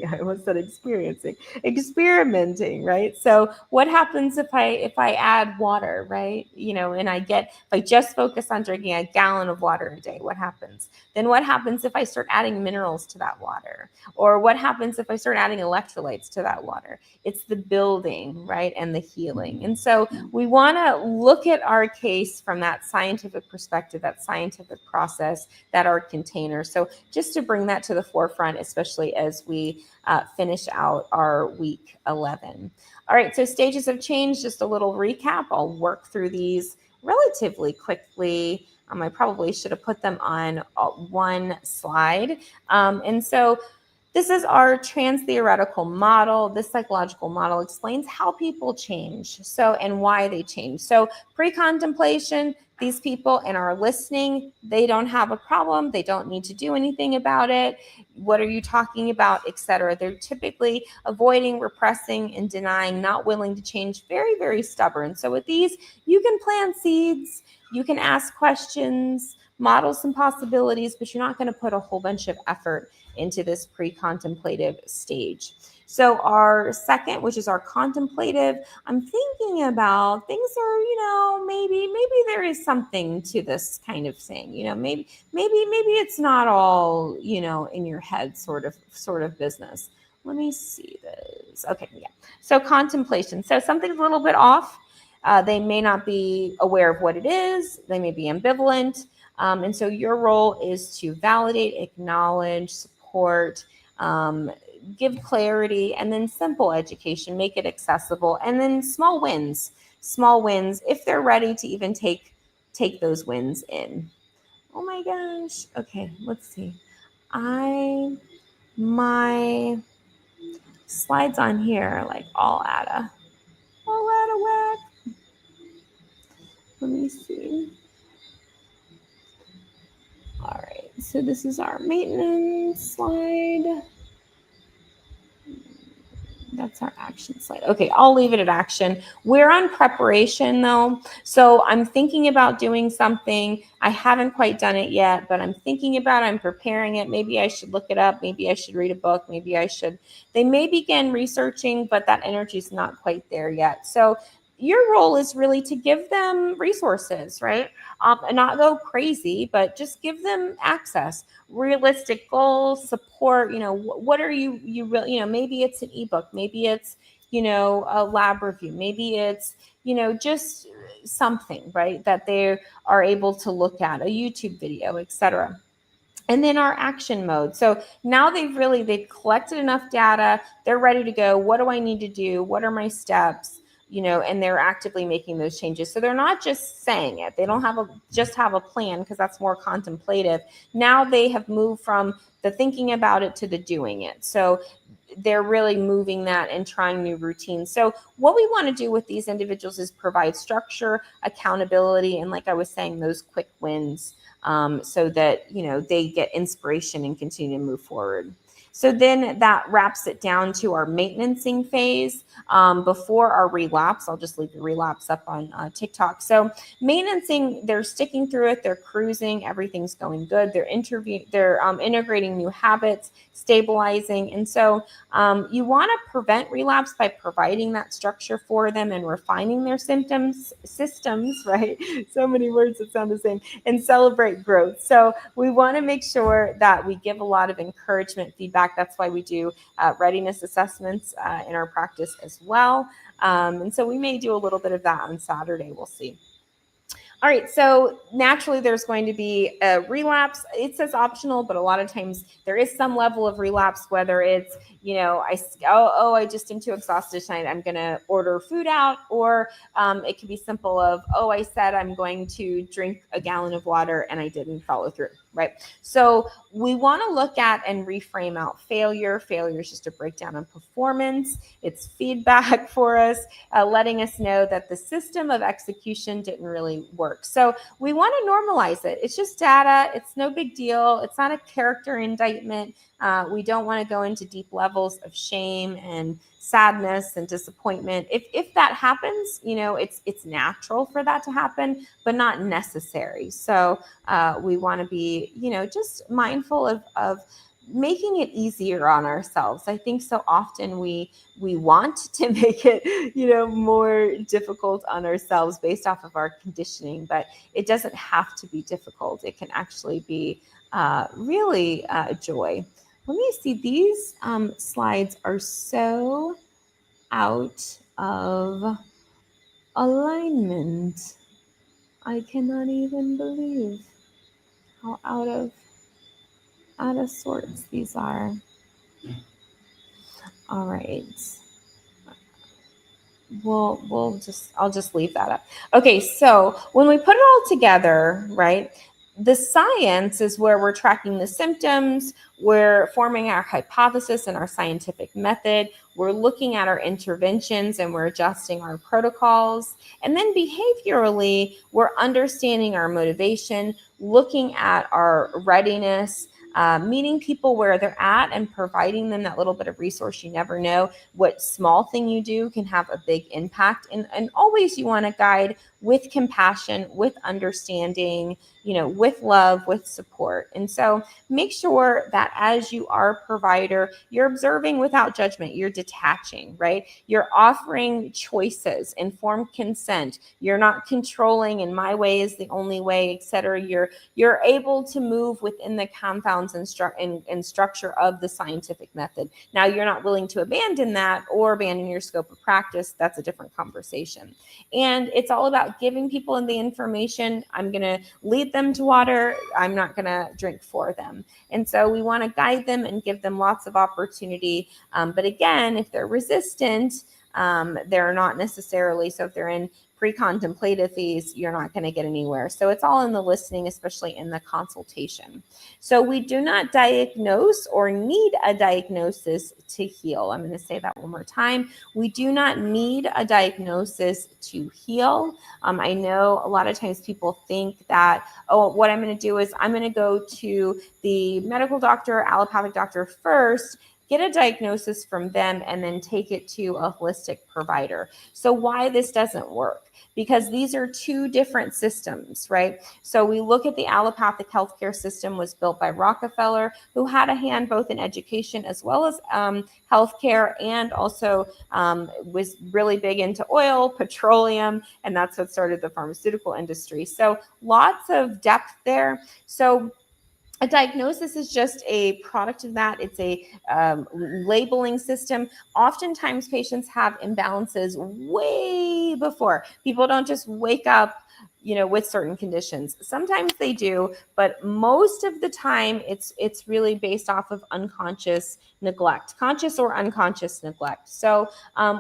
I almost said experiencing. Experimenting, right? So what happens if I add water, right? And if I just focus on drinking a gallon of water a day, what happens? Then what happens if I start adding minerals to that water? Or what happens if I start adding electrolytes to that water? It's the building, right, and the healing. And so we want to look at our case from that scientific perspective, that scientific process, that our container. So just to bring that to the forefront, especially as we finish out our week 11. All right, so stages of change, just a little recap. I'll work through these relatively quickly. I probably should have put them on one slide. And so this is our trans-theoretical model. This psychological model explains how people change, and why they change. So pre-contemplation, these people and are listening, they don't have a problem. They don't need to do anything about it. What are you talking about, etc. They're typically avoiding, repressing, and denying, not willing to change, very, very stubborn. So with these, you can plant seeds, you can ask questions, model some possibilities, but you're not going to put a whole bunch of effort into this pre-contemplative stage. So our second, which is our contemplative, I'm thinking about things are, maybe there is something to this kind of thing, maybe it's not all, in your head sort of business. Let me see this. Okay, yeah. So contemplation. So something's a little bit off. They may not be aware of what it is. They may be ambivalent. And so your role is to validate, acknowledge, support, give clarity, and then simple education, make it accessible, and then small wins if they're ready to even take those wins in. Oh my gosh. Okay, let's see. My slides on here are like all out of whack. Let me see. All right, so this is our maintenance slide. That's our action slide. Okay, I'll leave it at action. We're on preparation though. So I'm thinking about doing something. I haven't quite done it yet, but I'm thinking about it. I'm preparing it. Maybe I should look it up. Maybe I should read a book. Maybe I should. They may begin researching, but that energy is not quite there yet. So your role is really to give them resources, right? And not go crazy, but just give them access, realistic goals, support. What are you really, maybe it's an ebook, maybe it's, a lab review, maybe it's, just something, right, that they are able to look at, a YouTube video, etc. And then our action mode. So now they've collected enough data. They're ready to go. What do I need to do? What are my steps? And they're actively making those changes. So they're not just saying it. They don't just have a plan, because that's more contemplative. Now they have moved from the thinking about it to the doing it. So they're really moving that and trying new routines. So what we want to do with these individuals is provide structure, accountability, and like I was saying, those quick wins, so that, they get inspiration and continue to move forward. So then that wraps it down to our maintenancing phase, before our relapse. I'll just leave the relapse up on TikTok. So maintenancing, they're sticking through it. They're cruising. Everything's going good. They're integrating new habits, stabilizing. And so you want to prevent relapse by providing that structure for them and refining their systems, right? So many words that sound the same, and celebrate growth. So we want to make sure that we give a lot of encouragement, feedback. That's why we do readiness assessments in our practice as well. And so we may do a little bit of that on Saturday. We'll see. All right, so naturally there's going to be a relapse. It says optional, but a lot of times there is some level of relapse, whether it's, I just am too exhausted tonight, I'm going to order food out, or it could be simple of, I said I'm going to drink a gallon of water and I didn't follow through, right? So we want to look at and reframe out failure. Failure is just a breakdown of performance. It's feedback for us, letting us know that the system of execution didn't really work. So we want to normalize it. It's just data. It's no big deal. It's not a character indictment. We don't want to go into deep levels of shame and sadness and disappointment. If that happens, it's natural for that to happen, but not necessary. So we want to be, just mindful of making it easier on ourselves. I think so often we want to make it, more difficult on ourselves based off of our conditioning, but it doesn't have to be difficult. It can actually be really a joy. Let me see. These slides are so out of alignment. I cannot even believe how out of sorts these are. All right. I'll just leave that up. Okay, so when we put it all together, right, the science is where we're tracking the symptoms, we're forming our hypothesis and our scientific method, we're looking at our interventions and we're adjusting our protocols. And then behaviorally, we're understanding our motivation, looking at our readiness, meeting people where they're at and providing them that little bit of resource. You never know what small thing you do can have a big impact. And always you want to guide with compassion, with understanding, with love, with support. And so make sure that as you are a provider, you're observing without judgment, you're detaching, right? You're offering choices, informed consent. You're not controlling, and my way is the only way, etc. You're able to move within the confounds and structure of the scientific method. Now, you're not willing to abandon that or abandon your scope of practice. That's a different conversation. And it's all about giving people the information. I'm going to lead them to water. I'm not going to drink for them. And so we want to guide them and give them lots of opportunity. But again, if they're resistant, they're not necessarily, so if they're in pre-contemplative phase, you're not going to get anywhere. So it's all in the listening, especially in the consultation. So we do not diagnose or need a diagnosis to heal. I'm going to say that one more time. We do not need a diagnosis to heal. I know a lot of times people think that, oh, what I'm going to do is I'm going to go to the medical doctor, allopathic doctor first, get a diagnosis from them, and then take it to a holistic provider. So why this doesn't work? Because these are two different systems, right? So we look at the allopathic healthcare system was built by Rockefeller, who had a hand both in education as well as healthcare, and also was really big into oil, petroleum, and that's what started the pharmaceutical industry. So lots of depth there. So a diagnosis is just a product of that. It's a labeling system. Oftentimes patients have imbalances way before. People don't just wake up, with certain conditions. Sometimes they do, but most of the time it's really based off of unconscious neglect, conscious or unconscious neglect. So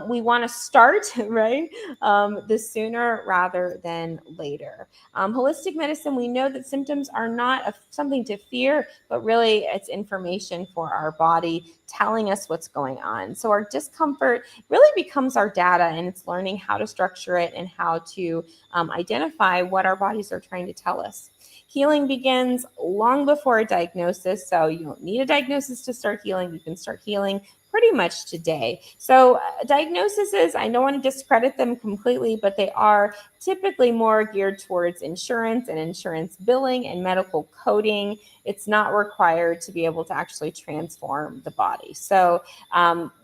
we want to start, right, the sooner rather than later. Holistic medicine, we know that symptoms are not something to fear, but really it's information for our body telling us what's going on. So our discomfort really becomes our data, and it's learning how to structure it and how to identify what our bodies are trying to tell us. Healing begins long before a diagnosis, so you don't need a diagnosis to start healing. You can start healing pretty much today. So diagnoses, I don't want to discredit them completely, but they are typically more geared towards insurance and insurance billing and medical coding. It's not required to be able to actually transform the body. So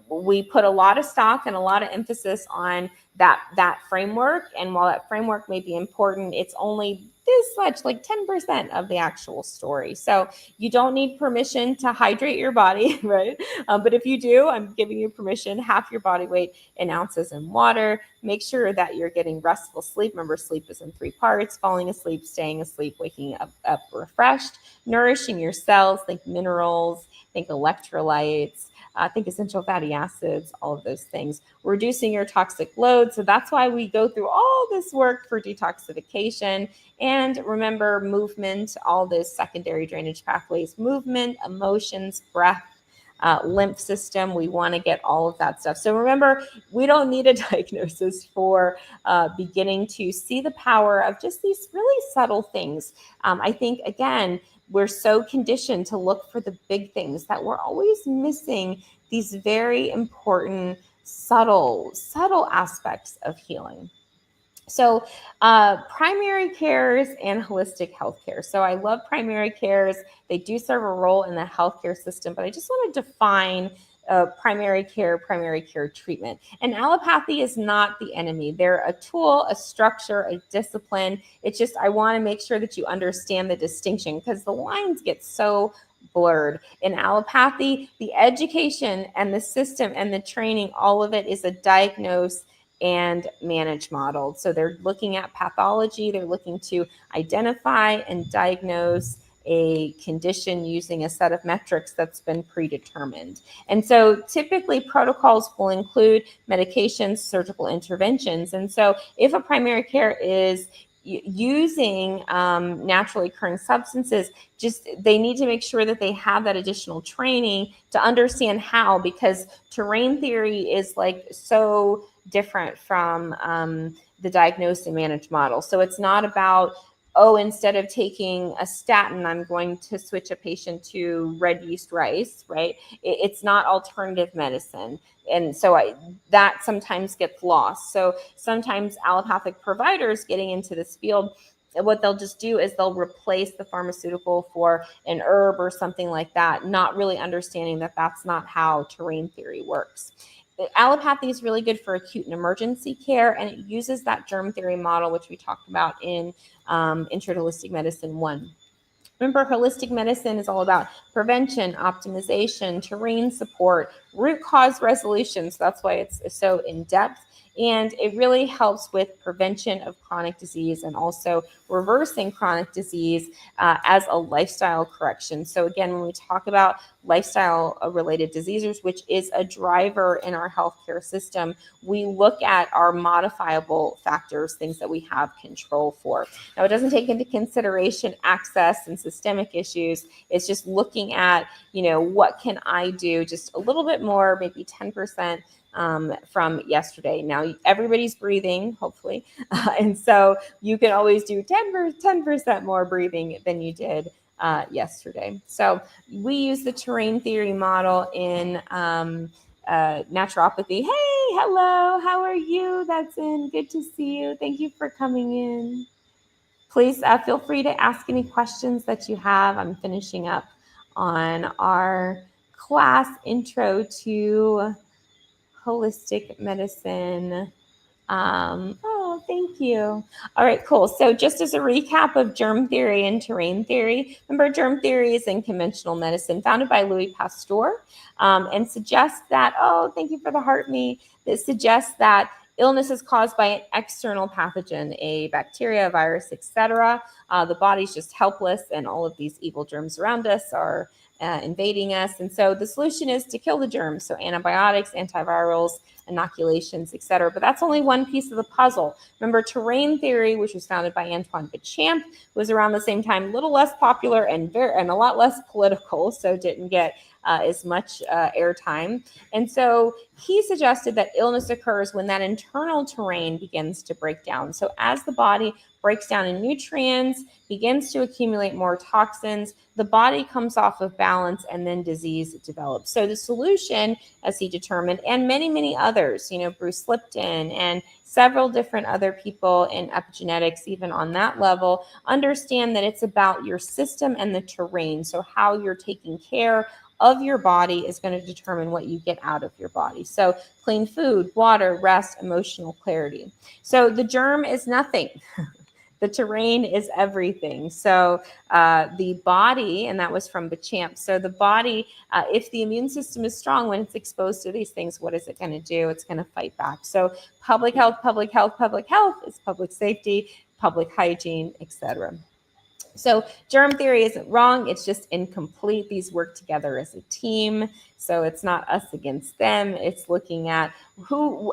we put a lot of stock and a lot of emphasis on that framework. And while that framework may be important, it's only this much, like 10% of the actual story. So you don't need permission to hydrate your body, right? But if you do, I'm giving you permission, half your body weight in ounces in water. Make sure that you're getting restful sleep. Remember, sleep is in 3 parts: falling asleep, staying asleep, waking up refreshed, nourishing your cells. Think minerals, think electrolytes, think essential fatty acids, all of those things. Reducing your toxic load. So that's why we go through all this work for detoxification. And remember, movement, all those secondary drainage pathways, movement, emotions, breath, lymph system. We want to get all of that stuff. So remember, we don't need a diagnosis for beginning to see the power of just these really subtle things. I think, again, we're so conditioned to look for the big things that we're always missing these very important, subtle aspects of healing. So primary cares and holistic healthcare. So I love primary cares. They do serve a role in the healthcare system, but I just want to define primary care treatment. And allopathy is not the enemy. They're a tool, a structure, a discipline. It's just, I want to make sure that you understand the distinction, because the lines get so blurred. In allopathy, the education and the system and the training, all of it is a diagnose and manage model. So they're looking at pathology, they're looking to identify and diagnose a condition using a set of metrics that's been predetermined. And so typically protocols will include medications, surgical interventions. And so if a primary care is using naturally occurring substances, just they need to make sure that they have that additional training to understand how, because terrain theory is like so different from the diagnose and manage model. So it's not about, oh, instead of taking a statin, I'm going to switch a patient to red yeast rice, right? It's not alternative medicine. And so that sometimes gets lost. So sometimes allopathic providers getting into this field, what they'll just do is they'll replace the pharmaceutical for an herb or something like that, not really understanding that that's not how terrain theory works. Allopathy is really good for acute and emergency care, and it uses that germ theory model, which we talked about in Intro to Holistic Medicine 1. Remember, holistic medicine is all about prevention, optimization, terrain support, root cause resolution. So that's why it's so in depth. And it really helps with prevention of chronic disease and also reversing chronic disease as a lifestyle correction. So again, when we talk about lifestyle related diseases, which is a driver in our healthcare system, we look at our modifiable factors, things that we have control for. Now, it doesn't take into consideration access and systemic issues. It's just looking at, what can I do just a little bit more, maybe 10% from yesterday. Now, everybody's breathing, hopefully. And so you can always do 10% more breathing than you did yesterday. So we use the terrain theory model in naturopathy. Hey, hello, how are you? That's in. Good to see you. Thank you for coming in. Please feel free to ask any questions that you have. I'm finishing up on our class intro to holistic medicine. Oh, thank you. All right, cool. So just as a recap of germ theory and terrain theory, remember germ theory is in conventional medicine founded by Louis Pasteur and suggests that, oh, thank you for the heart me. It suggests that illness is caused by an external pathogen, a bacteria, a virus, etc. The body's just helpless and all of these evil germs around us are invading us. And so the solution is to kill the germs. So antibiotics, antivirals, inoculations, etc. But that's only one piece of the puzzle. Remember, terrain theory, which was founded by Antoine Béchamp, was around the same time, a little less popular and a lot less political, so didn't get as much airtime. And so he suggested that illness occurs when that internal terrain begins to break down. So as the body breaks down in nutrients, begins to accumulate more toxins, the body comes off of balance and then disease develops. So the solution, as he determined, and many, many others, Bruce Lipton and several different other people in epigenetics, even on that level, understand that it's about your system and the terrain. So how you're taking care of your body is going to determine what you get out of your body. So clean food, water, rest, emotional clarity. So the germ is nothing. The terrain is everything. So the body, and that was from Béchamp. So the body, if the immune system is strong when it's exposed to these things, what is it going to do? It's going to fight back. So public health is public safety, public hygiene, etc. So germ theory isn't wrong. It's just incomplete. These work together as a team. So it's not us against them. It's looking at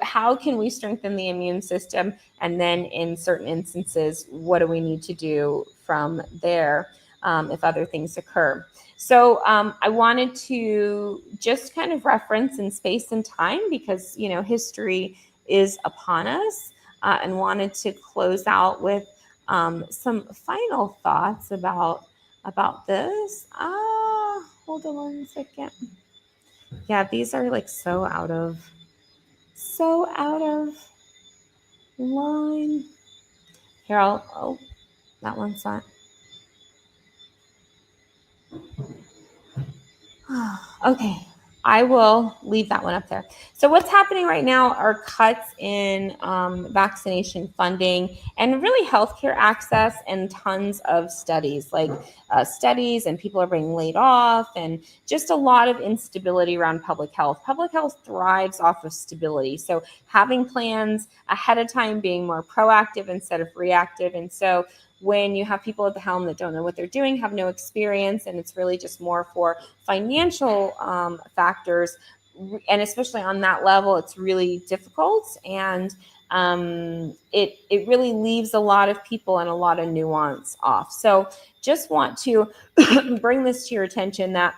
how can we strengthen the immune system? And then in certain instances, what do we need to do from there if other things occur? So I wanted to just kind of reference in space and time because, history is upon us and wanted to close out with some final thoughts about this. Hold on one second. Yeah, these are like so out of line. Here, that one's not. Okay, I will leave that one up there. So what's happening right now are cuts in vaccination funding and really healthcare access and tons of studies and people are being laid off and just a lot of instability around public health. Public health thrives off of stability. So having plans ahead of time, being more proactive instead of reactive. And so when you have people at the helm that don't know what they're doing, have no experience, and it's really just more for financial factors, and especially on that level, it's really difficult, and it really leaves a lot of people and a lot of nuance off. So just want to bring this to your attention that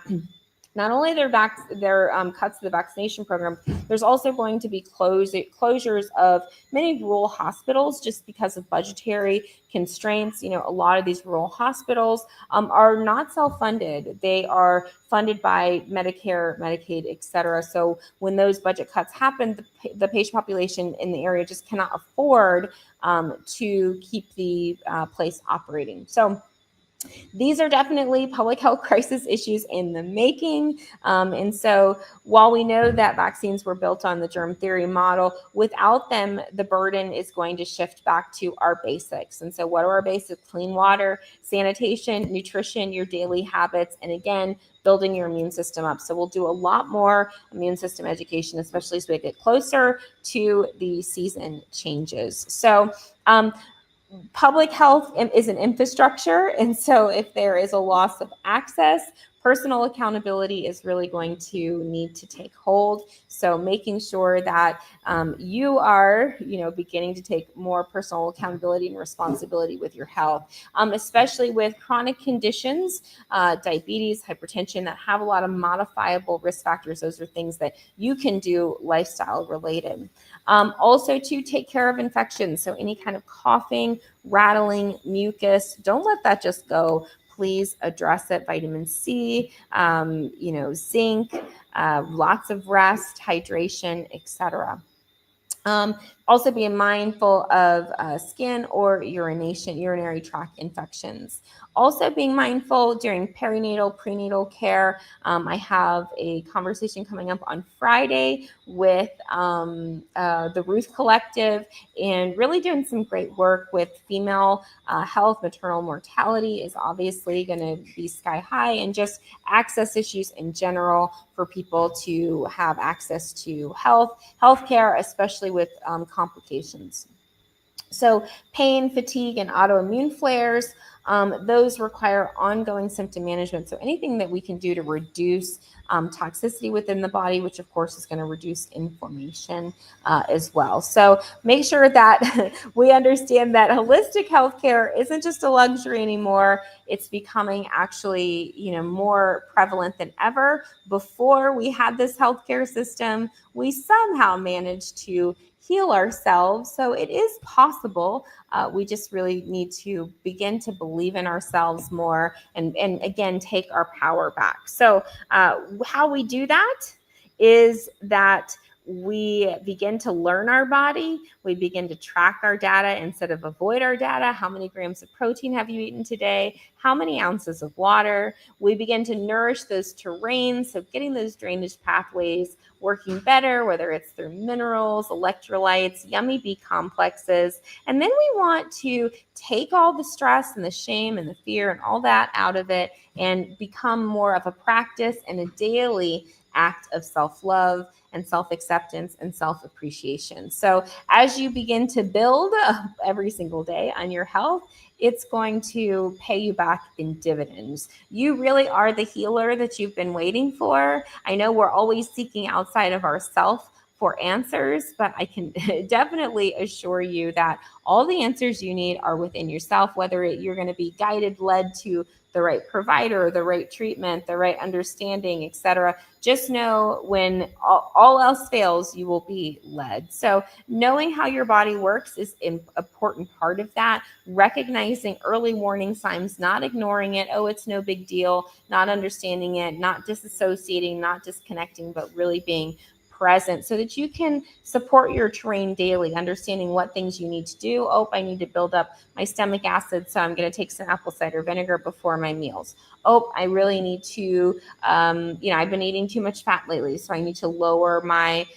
not only their cuts to the vaccination program, there's also going to be closures of many rural hospitals just because of budgetary constraints. A lot of these rural hospitals are not self-funded. They are funded by Medicare, Medicaid, et cetera. So when those budget cuts happen, the patient population in the area just cannot afford to keep the place operating. So These are definitely public health crisis issues in the making. And so while we know that vaccines were built on the germ theory model, without them, the burden is going to shift back to our basics. And so what are our basics? Clean water, sanitation, nutrition, your daily habits, and again, building your immune system up. So we'll do a lot more immune system education, especially as we get closer to the season changes. So public health is an infrastructure. And so if there is a loss of access, personal accountability is really going to need to take hold. So making sure that you are, beginning to take more personal accountability and responsibility with your health, especially with chronic conditions, diabetes, hypertension that have a lot of modifiable risk factors. Those are things that you can do lifestyle related. Also to take care of infections. So any kind of coughing, rattling, mucus, don't let that just go. Please address it. Vitamin C, zinc, lots of rest, hydration, etc. Also being mindful of skin or urinary tract infections. Also being mindful during perinatal, prenatal care. I have a conversation coming up on Friday with the Ruth Collective, and really doing some great work with female health. Maternal mortality is obviously going to be sky high, and just access issues in general for people to have access to healthcare, especially with complications. So pain, fatigue, and autoimmune flares, those require ongoing symptom management. So anything that we can do to reduce toxicity within the body, which of course is going to reduce inflammation as well. So make sure that we understand that holistic healthcare isn't just a luxury anymore. It's becoming actually, more prevalent than ever. Before we had this healthcare system, we somehow managed to heal ourselves. So it is possible. We just really need to begin to believe in ourselves more, and again, take our power back. So how we do that is that we begin to learn our body. We begin to track our data instead of avoid our data. How many grams of protein have you eaten today? How many ounces of water? We begin to nourish those terrains, so getting those drainage pathways working better, whether it's through minerals, electrolytes, yummy B complexes. And then we want to take all the stress and the shame and the fear and all that out of it, and become more of a practice and a daily act of self-love and self-acceptance and self-appreciation. So as you begin to build every single day on your health, it's going to pay you back in dividends. You really are the healer that you've been waiting for. I know we're always seeking outside of ourselves for answers, but I can definitely assure you that all the answers you need are within yourself, whether you're going to be guided, led to the right provider, the right treatment, the right understanding, etc. Just know when all else fails, you will be led. So knowing how your body works is an important part of that. Recognizing early warning signs, not ignoring it. Oh, it's no big deal. Not understanding it, not disassociating, not disconnecting, but really being present so that you can support your terrain daily, understanding what things you need to do. Oh, I need to build up my stomach acid, so I'm going to take some apple cider vinegar before my meals. Oh, I really need to, I've been eating too much fat lately, so I need to lower my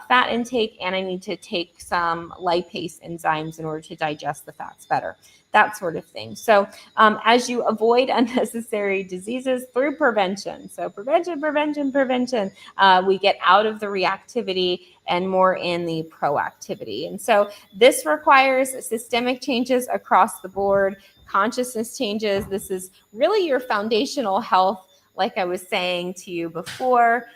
fat intake, and I need to take some lipase enzymes in order to digest the fats better. That sort of thing. So as you avoid unnecessary diseases through prevention. So prevention, we get out of the reactivity and more in the proactivity. And so this requires systemic changes across the board, consciousness changes. This is really your foundational health. Like I was saying to you before,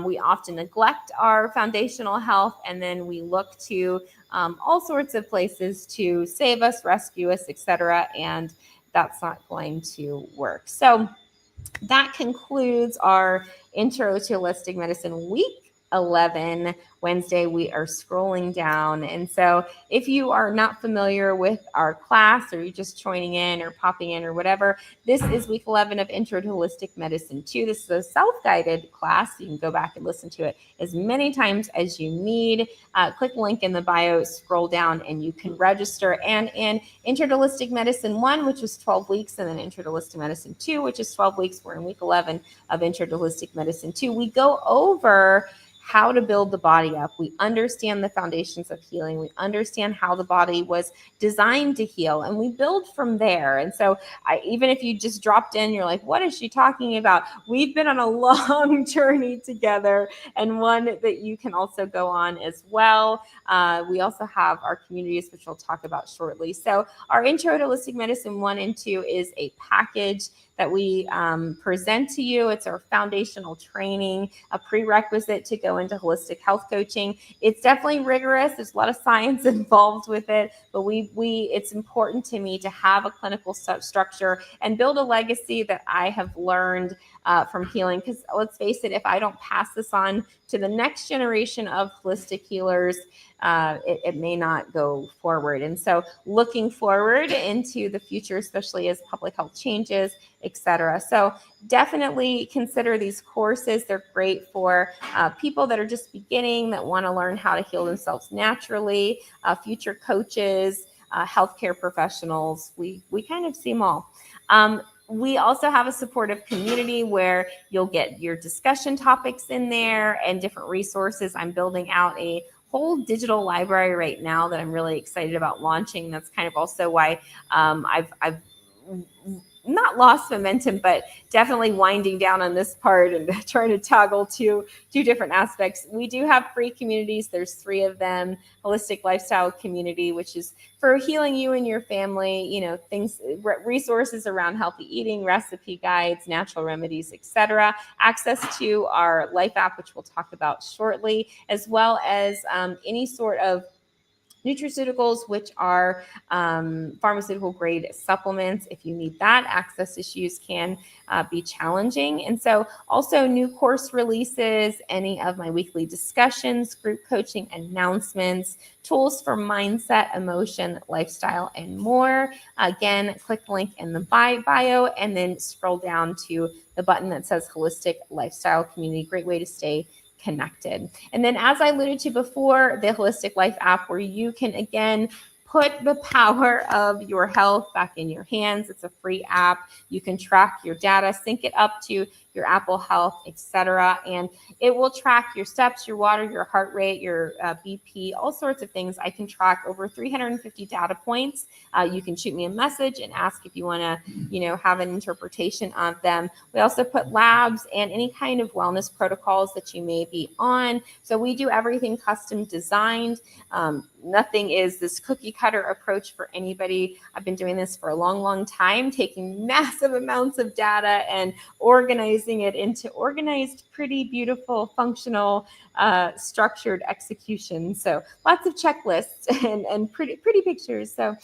we often neglect our foundational health, and then we look to all sorts of places to save us, rescue us, etc. And that's not going to work. So that concludes our Intro to Holistic Medicine Week 11 Wednesday, we are scrolling down. And so if you are not familiar with our class, or you're just joining in or popping in or whatever, this is week 11 of Intro to Holistic Medicine 2. This is a self-guided class. You can go back and listen to it as many times as you need. Click the link in the bio, scroll down, and you can register. And in Intro to Holistic Medicine 1, which was 12 weeks, and then Intro to Holistic Medicine 2, which is 12 weeks, we're in week 11 of Intro to Holistic Medicine 2. We go over how to build the body up. We understand the foundations of healing. We understand how the body was designed to heal, and we build from there. And so even if you just dropped in, you're like, what is she talking about? We've been on a long journey together, and one that you can also go on as well. We also have our communities, which we'll talk about shortly. So our Intro to Holistic Medicine 1 and 2 is a package that we present to you. It's our foundational training, a prerequisite to go into holistic health coaching. It's definitely rigorous. There's a lot of science involved with it, but it's important to me to have a clinical structure and build a legacy that I have learned from healing. Because let's face it, if I don't pass this on to the next generation of holistic healers, it may not go forward. And so looking forward into the future, especially as public health changes, etc. So definitely consider these courses. They're great for people that are just beginning, that want to learn how to heal themselves naturally, future coaches, healthcare professionals. We kind of see them all. We also have a supportive community where you'll get your discussion topics in there and different resources. I'm building out a whole digital library right now that I'm really excited about launching. That's kind of also why I've not lost momentum, but definitely winding down on this part and trying to toggle two different aspects. We do have free communities. There's 3 of them. Holistic Lifestyle Community, which is for healing you and your family, things, resources around healthy eating, recipe guides, natural remedies, etc. Access to our Life app, which we'll talk about shortly, as well as any sort of nutraceuticals, which are pharmaceutical grade supplements. If you need that, access issues can be challenging. And so also new course releases, any of my weekly discussions, group coaching announcements, tools for mindset, emotion, lifestyle, and more. Again, click the link in the bio and then scroll down to the button that says Holistic Lifestyle Community. Great way to stay connected. And then, as I alluded to before, the Holistic Life app, where you can again put the power of your health back in your hands. It's a free app. You can track your data, sync it up to your Apple Health, etc. And it will track your steps, your water, your heart rate, your BP, all sorts of things. I can track over 350 data points. You can shoot me a message and ask if you want to, have an interpretation of them. We also put labs and any kind of wellness protocols that you may be on. So we do everything custom designed. Nothing is this cookie cutter approach for anybody. I've been doing this for a long, long time, taking massive amounts of data and organizing it into organized, pretty beautiful, functional, structured execution. So lots of checklists and pretty pictures. So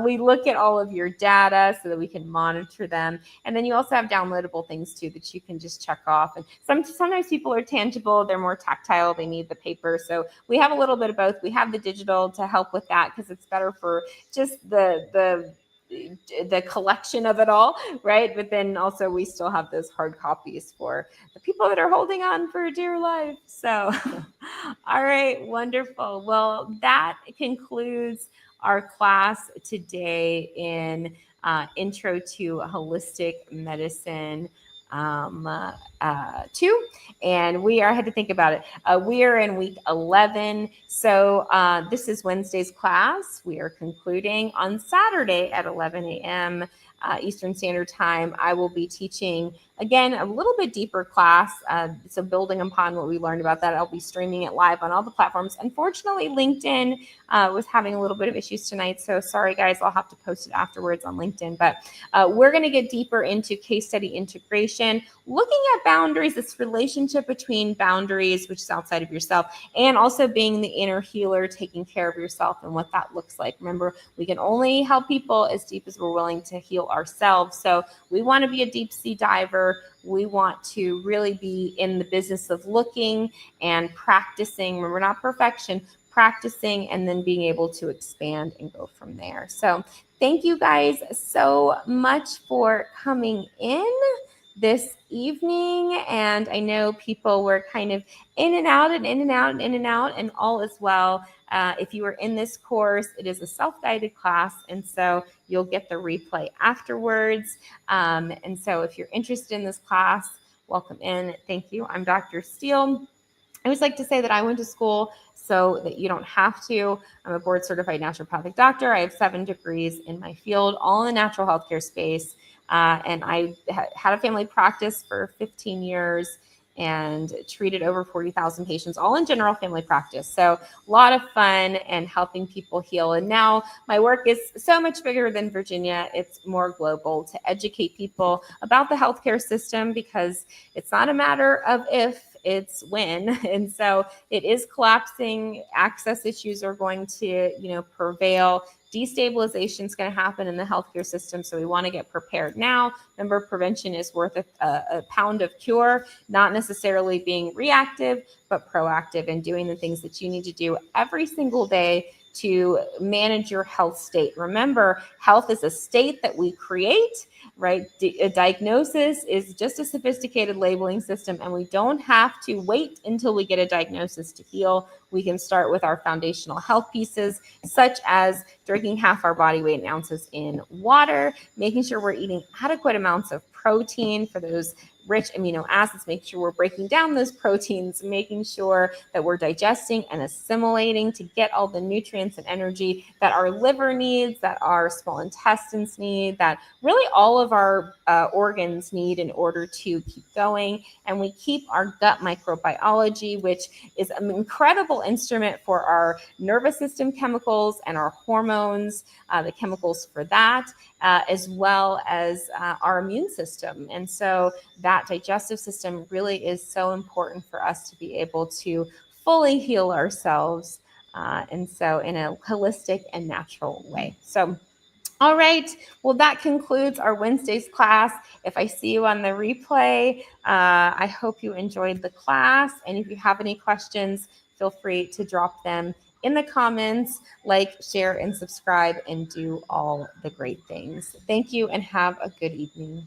we look at all of your data so that we can monitor them. And then you also have downloadable things too that you can just check off. And sometimes people are tangible, they're more tactile, they need the paper. So we have a little bit of both. We have the digital to help with that because it's better for just the collection of it all, right? But then also we still have those hard copies for the people that are holding on for dear life. So, all right, wonderful. Well, that concludes our class today in Intro to Holistic Medicine 2, and I had to think about it. We are in week 11. So this is Wednesday's class. We are concluding on Saturday at 11 a.m. Eastern Standard Time. I will be teaching, again, a little bit deeper class. So building upon what we learned about that, I'll be streaming it live on all the platforms. Unfortunately, LinkedIn was having a little bit of issues tonight. So sorry, guys, I'll have to post it afterwards on LinkedIn. But we're going to get deeper into case study integration, looking at boundaries, this relationship between boundaries, which is outside of yourself, and also being the inner healer, taking care of yourself and what that looks like. Remember, we can only help people as deep as we're willing to heal ourselves. So we want to be a deep sea diver. We want to really be in the business of looking and practicing. Remember, not perfection, practicing, and then being able to expand and go from there. So thank you guys so much for coming in this evening. And I know people were kind of in and out and in and out and in and out, and all is well. If you are in this course, it is a self-guided class, and so you'll get the replay afterwards. And so if you're interested in this class, welcome in. Thank you. I'm Dr. Steele. I always like to say that I went to school so that you don't have to. I'm a board certified naturopathic doctor. I have 7 degrees in my field, all in the natural healthcare space. And I had a family practice for 15 years and treated over 40,000 patients, all in general family practice. So a lot of fun and helping people heal. And now my work is so much bigger than Virginia. It's more global, to educate people about the healthcare system, because it's not a matter of if, it's when. And so it is collapsing. Access issues are going to, prevail. Destabilization is going to happen in the healthcare system. So we want to get prepared now. Remember, prevention is worth a pound of cure, not necessarily being reactive, but proactive and doing the things that you need to do every single day to manage your health state. Remember, health is a state that we create, right? A diagnosis is just a sophisticated labeling system, and we don't have to wait until we get a diagnosis to heal. We can start with our foundational health pieces, such as drinking half our body weight in ounces in water, making sure we're eating adequate amounts of protein for those rich amino acids, make sure we're breaking down those proteins, making sure that we're digesting and assimilating to get all the nutrients and energy that our liver needs, that our small intestines need, that really all of our organs need in order to keep going. And we keep our gut microbiology, which is an incredible instrument for our nervous system chemicals and our hormones, the chemicals for that, as well as our immune system. And so that digestive system really is so important for us to be able to fully heal ourselves. And so in a holistic and natural way. So all right. Well, that concludes our Wednesday's class. If I see you on the replay, I hope you enjoyed the class. And if you have any questions, feel free to drop them in the comments, like, share, and subscribe, and do all the great things. Thank you and have a good evening.